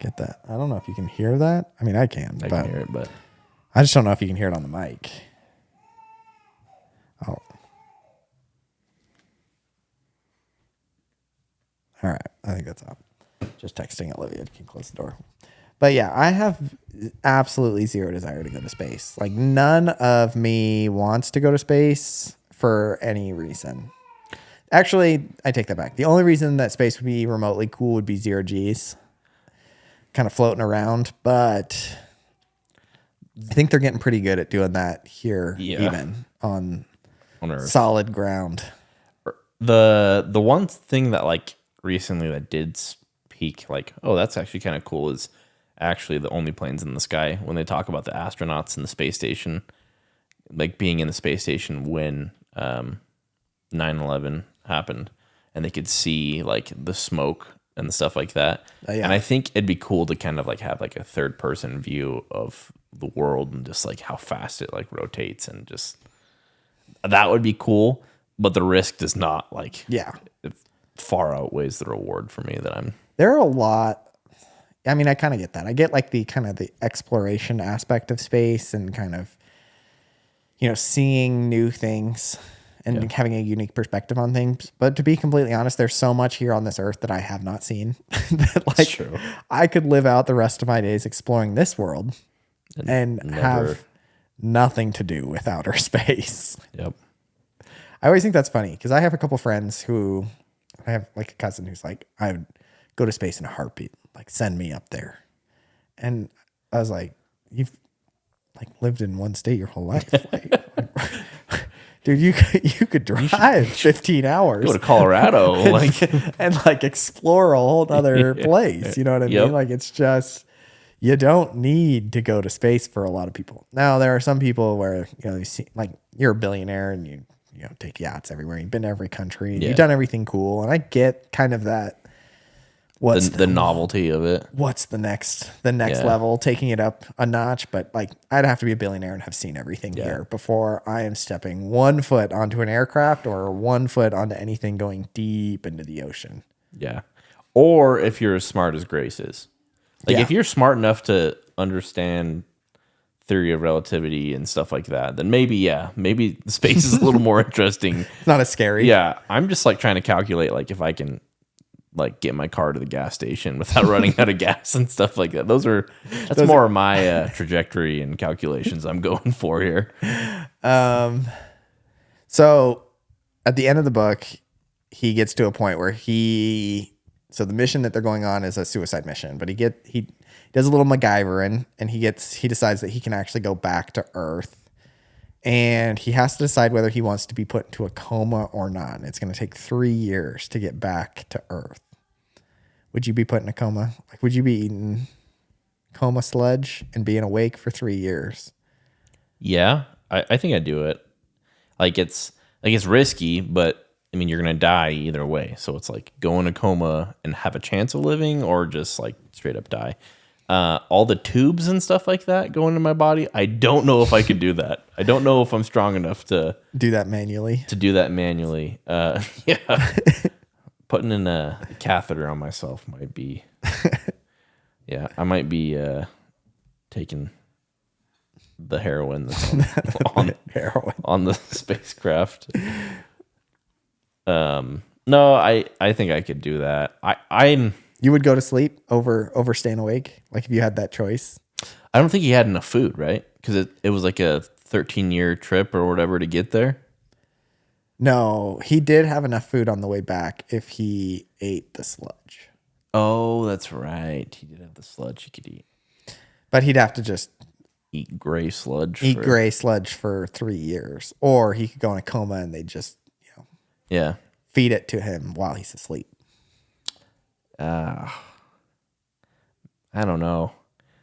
get that. I don't know if you can hear that. I mean, I can, I but can hear it, but I just don't know if you can hear it on the mic. Oh. All right. I think that's up. Just texting Olivia. You can close the door. But yeah, I have absolutely zero desire to go to space. Like, none of me wants to go to space for any reason. Actually, I take that back. The only reason that space would be remotely cool would be zero G's. Kind of floating around. But I think they're getting pretty good at doing that here, even on Earth. Solid ground. The one thing that like recently that did speak like, oh, that's actually kind of cool is actually the only planes in the sky when they talk about the astronauts in the space station, like being in the space station when 9/11 happened, and they could see like the smoke and the stuff like that. Yeah. And I think it'd be cool to kind of like have like a third person view of the world and just like how fast it like rotates, and just that would be cool. But the risk does not like, it far outweighs the reward for me that I'm. There are a lot. I mean, I kind of get that. I get like the kind of the exploration aspect of space and kind of, seeing new things and having a unique perspective on things. But to be completely honest, there's so much here on this earth that I have not seen that like True. I could live out the rest of my days exploring this world and have nothing to do with outer space. Yep. I always think that's funny because I have a couple friends who I have like a cousin who's like, I would go to space in a heartbeat, like send me up there. And I was like, you've like lived in one state your whole life. Dude, you could drive 15 hours. Go to Colorado and like explore a whole other place. You know what I mean? Like, it's just, you don't need to go to space for a lot of people. Now, there are some people where, you see, like, you're a billionaire and you take yachts everywhere. You've been to every country. And you've done everything cool. And I get kind of that. What's the novelty of it? What's the next level, taking it up a notch? But like, I'd have to be a billionaire and have seen everything here before I am stepping 1 foot onto an aircraft or 1 foot onto anything going deep into the ocean. Yeah. Or if you're as smart as Grace is. Like, if you're smart enough to understand theory of relativity and stuff like that, then maybe space is a little more interesting. It's not as scary. Yeah. I'm just like trying to calculate like if I can like get my car to the gas station without running out of gas and stuff like that. That's more of my trajectory and calculations I'm going for here. So at the end of the book, he gets to a point where so the mission that they're going on is a suicide mission, but he does a little MacGyvering and he decides that he can actually go back to Earth, and he has to decide whether he wants to be put into a coma or not. And it's going to take 3 years to get back to Earth. Would you be put in a coma? Like, would you be eating coma sludge and being awake for 3 years? Yeah, I think I'd do it. Like, it's risky, but I mean, you're going to die either way. So it's like go in a coma and have a chance of living, or just like straight up die. All the tubes and stuff like that go into my body. I don't know if I could do that. I don't know if I'm strong enough to do that manually. Yeah. Putting in a catheter on myself might be, I might be taking the heroin that's on the spacecraft. No, I think I could do that. You would go to sleep over staying awake? Like, if you had that choice? I don't think he had enough food, right? Because it was like a 13-year trip or whatever to get there. No, he did have enough food on the way back if he ate the sludge. Oh, that's right. He did have the sludge he could eat. But he'd have to just Eat gray sludge. eat gray sludge for 3 years. Or he could go in a coma and they just, Yeah. feed it to him while he's asleep. I don't know.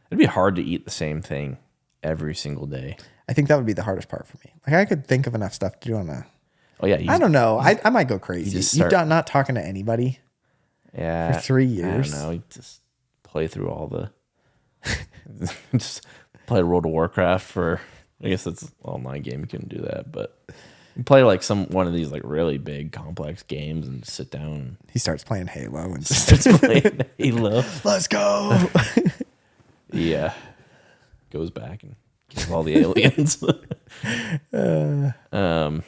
It'd be hard to eat the same thing every single day. I think that would be the hardest part for me. Like I could think of enough stuff to do on a. Oh yeah. I don't know. I might go crazy. You're not talking to anybody. Yeah. For 3 years. I don't know. You just play through all the. Just play World of Warcraft for. I guess it's an online game. You couldn't do that, but you play like one of these like really big complex games and just sit down. And He starts playing Halo and just starts playing Halo. Let's go. Yeah. Goes back and kills all the aliens. No. Oh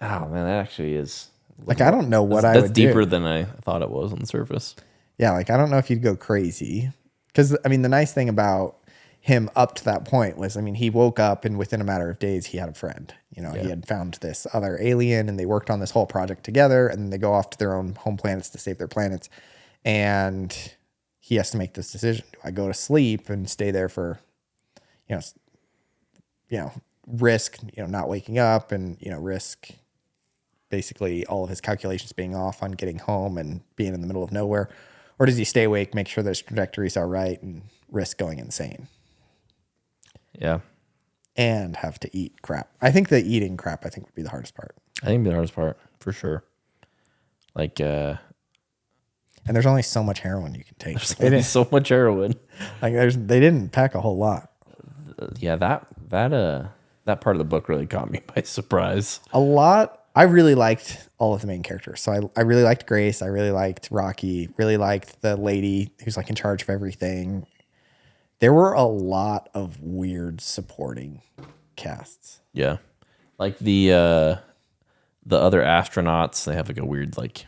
man, that actually is. Like I don't know what I That's would deeper do. than I thought it was on the surface. Yeah, like I don't know if you'd go crazy. Because I mean, the nice thing about him up to that point was, I mean, he woke up and within a matter of days he had a friend. He had found this other alien and they worked on this whole project together, and then they go off to their own home planets to save their planets. And he has to make this decision. Do I go to sleep and stay there for, risk, not waking up and, risk basically all of his calculations being off on getting home and being in the middle of nowhere? Or does he stay awake, make sure that his trajectories are right, and risk going insane? Yeah. And have to eat crap. I think the eating crap, would be the hardest part. I think the hardest part, for sure. Like, and there's only so much heroin you can take. There's only so much heroin. Like they didn't pack a whole lot. Yeah, that part of the book really caught me by surprise. A lot. I really liked all of the main characters. So I really liked Grace. I really liked Rocky. Really liked the lady who's like in charge of everything. There were a lot of weird supporting casts. Yeah. Like the other astronauts, they have like a weird like.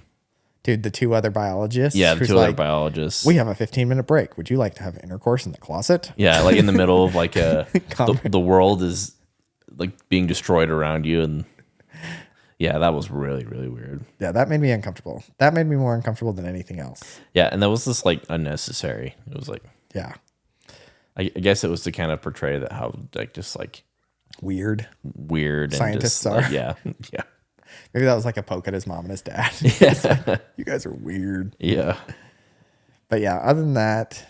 Dude, the two other biologists. Yeah, the two other biologists. We have a 15-minute break. Would you like to have intercourse in the closet? Yeah, like in the middle of like the world is like being destroyed around you, and yeah, that was really, really weird. Yeah, that made me uncomfortable. That made me more uncomfortable than anything else. Yeah, and that was just like unnecessary. It was like, yeah, I guess it was to kind of portray that how like just like weird scientists are. Like, yeah. Maybe that was like a poke at his mom and his dad. Yeah. Like, you guys are weird. Yeah. But yeah, other than that,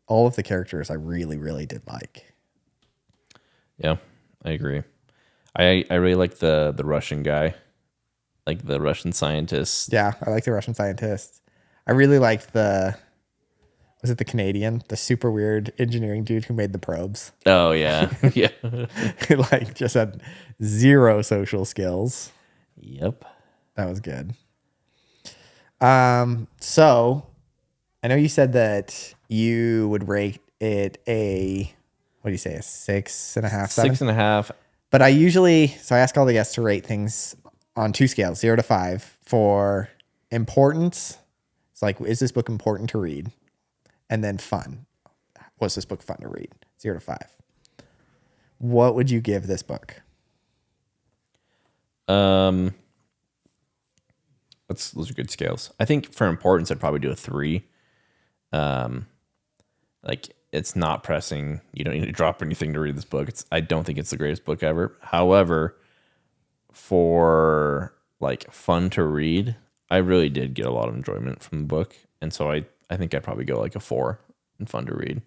all of the characters I really, really did like. Yeah, I agree. I really like the Russian guy, like the Russian scientist. Yeah, I like the Russian scientist. I really liked was it the Canadian, the super weird engineering dude who made the probes? Oh yeah, yeah. He like just had zero social skills. Yep. That was good. So I know you said that you would rate it a, what do you say, a 6.5, 7? 6.5. But I ask all the guests to rate things on 2 scales, 0 to 5 for importance. It's like, is this book important to read? And then fun. Was this book fun to read? 0 to 5. What would you give this book? Those are good scales. I think for importance, I'd probably do a 3. Like it's not pressing. You don't need to drop anything to read this book. I don't think it's the greatest book ever. However, for like fun to read, I really did get a lot of enjoyment from the book. And so I think I'd probably go like a 4 and fun to read.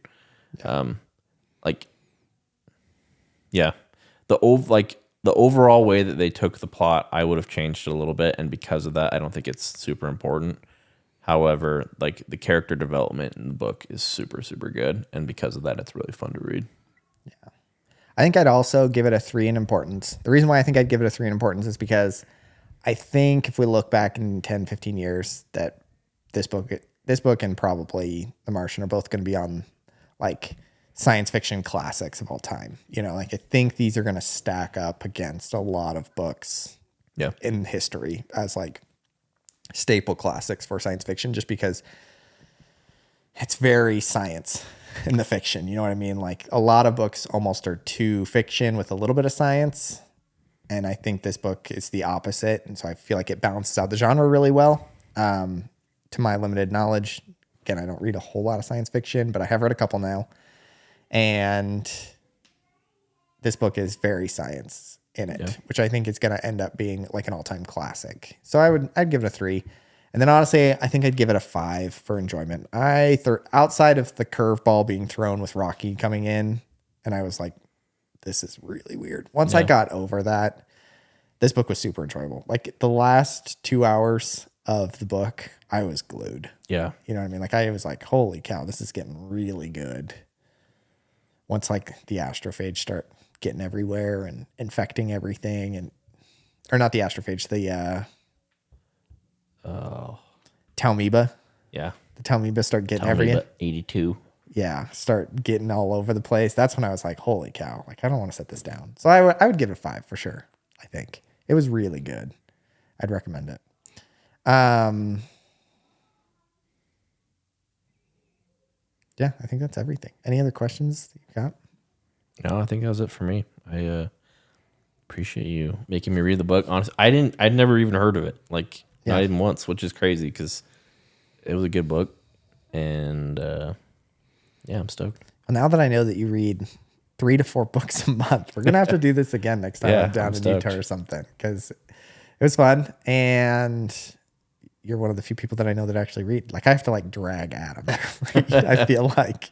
Yeah. The overall way that they took the plot, I would have changed it a little bit, and because of that, I don't think it's super important. However, like the character development in the book is super, super good, and because of that, it's really fun to read. Yeah. I think I'd also give it a 3 in importance. The reason why I think I'd give it a 3 in importance is because I think if we look back in 10, 15 years, that this book and probably The Martian are both going to be on like science fiction classics of all time. I think these are going to stack up against a lot of books in history as like staple classics for science fiction, just because it's very science in the fiction. You know what I mean? Like a lot of books almost are too fiction with a little bit of science. And I think this book is the opposite. And so I feel like it balances out the genre really well. to my limited knowledge, again, I don't read a whole lot of science fiction, but I have read a couple now. And this book is very science in it, which I think is going to end up being like an all-time classic. So I'd give it a 3. And then honestly, I think I'd give it a 5 for enjoyment. Outside of the curveball being thrown with Rocky coming in, and I was like, this is really weird. Once I got over that, this book was super enjoyable. Like the last 2 hours of the book, I was glued. Yeah. You know what I mean? Like I was like, holy cow, this is getting really good. Once like the astrophage start getting everywhere and infecting everything or not the astrophage, the Talmoeba. Yeah. The Talmoeba start getting everywhere. 82. Yeah. Start getting all over the place. That's when I was like, holy cow. Like, I don't want to set this down. So I would give it a 5 for sure. I think it was really good. I'd recommend it. Yeah, I think that's everything. Any other questions that you got? No, I think that was it for me. I appreciate you making me read the book. Honestly, I'd never even heard of it. Like, not even once, which is crazy because it was a good book. And yeah, I'm stoked. Well, now that I know that you read 3 to 4 books a month, we're going to have to do this again next time I'm down in Utah or something, because it was fun. And you're one of the few people that I know that actually read. Like I have to like drag Adam. I feel like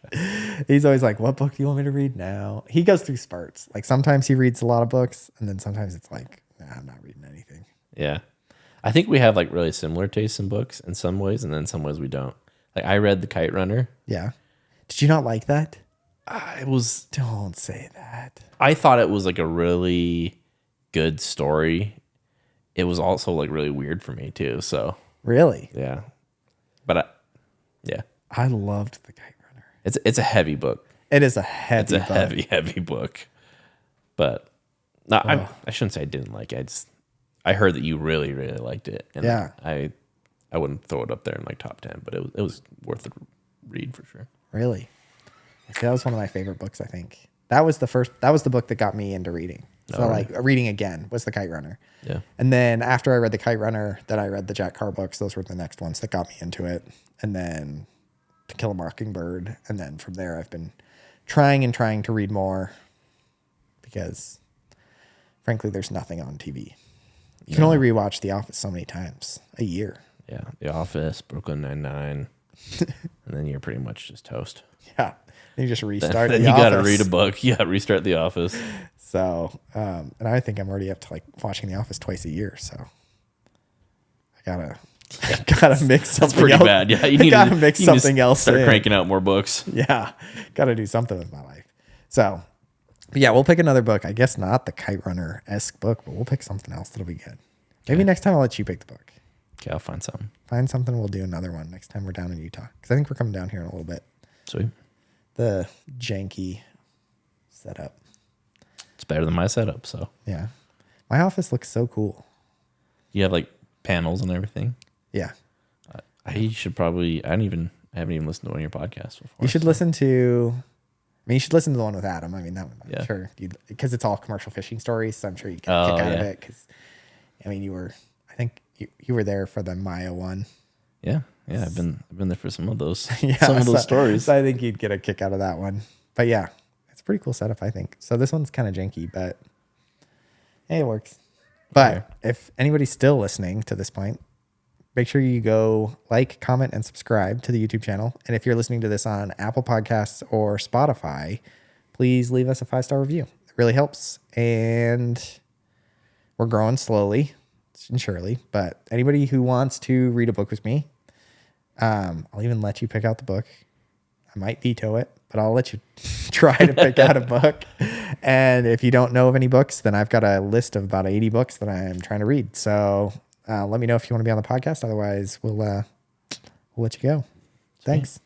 he's always like, what book do you want me to read now? He goes through spurts. Like sometimes he reads a lot of books and then sometimes it's like, nah, I'm not reading anything. Yeah. I think we have like really similar tastes in books in some ways, and then some ways we don't. Like I read The Kite Runner. Yeah. Did you not like that? It was. Don't say that. I thought it was like a really good story. It was also like really weird for me too. So really, yeah. But yeah, I loved The Kite Runner. It's a heavy book. It is a heavy. It's a heavy book. But no, I shouldn't say I didn't like it. I heard that you really really liked it. And yeah. I wouldn't throw it up there in like top 10, but it was worth a read for sure. Really? See, that was one of my favorite books, I think. That was the book that got me into reading. So like reading again was The Kite Runner. Yeah. And then after I read The Kite Runner, then I read the Jack Carr books. Those were the next ones that got me into it. And then To Kill a Mockingbird. And then from there I've been trying to read more because frankly there's nothing on TV. You can only rewatch The Office so many times a year. Yeah. The Office, Brooklyn Nine-Nine. And then you're pretty much just toast. Yeah. Then you just restart then The you Office. got to read a book. Yeah, restart The Office. So, and I think I'm already up to like watching The Office twice a year. So I gotta mix something. That's pretty else. bad. Yeah, you gotta mix something else. Start cranking out more books. Yeah, gotta do something with my life. So, but yeah, we'll pick another book. I guess not the Kite Runner-esque book, but we'll pick something else that'll be good. Maybe next time I'll let you pick the book. Okay, I'll find something. Find something. We'll do another one next time we're down in Utah because I think we're coming down here in a little bit. Sweet. The janky setup. It's better than my setup, so. Yeah. My office looks so cool. You have like panels and everything? Yeah. I should probably, I haven't even listened to one of your podcasts before. You should listen to, you should listen to the one with Adam. I mean, that one, I'm Yeah. sure, because it's all commercial fishing stories. So I'm sure you get a kick out of it. Because, I mean, I think you were there for the Maya one. Yeah. Yeah. I've been there for some of those, Yeah, some of those stories. So I think you'd get a kick out of that one. But yeah, it's a pretty cool setup, I think. So this one's kind of janky, but hey, it works. But if anybody's still listening to this point, make sure you go like, comment, and subscribe to the YouTube channel. And if you're listening to this on Apple Podcasts or Spotify, please leave us a 5-star review. It really helps. And we're growing slowly and surely. But anybody who wants to read a book with me, I'll even let you pick out the book. I might veto it, but I'll let you try to pick out a book. And if you don't know of any books, then I've got a list of about 80 books that I'm trying to read. So let me know if you want to be on the podcast. Otherwise, we'll let you go. Thanks.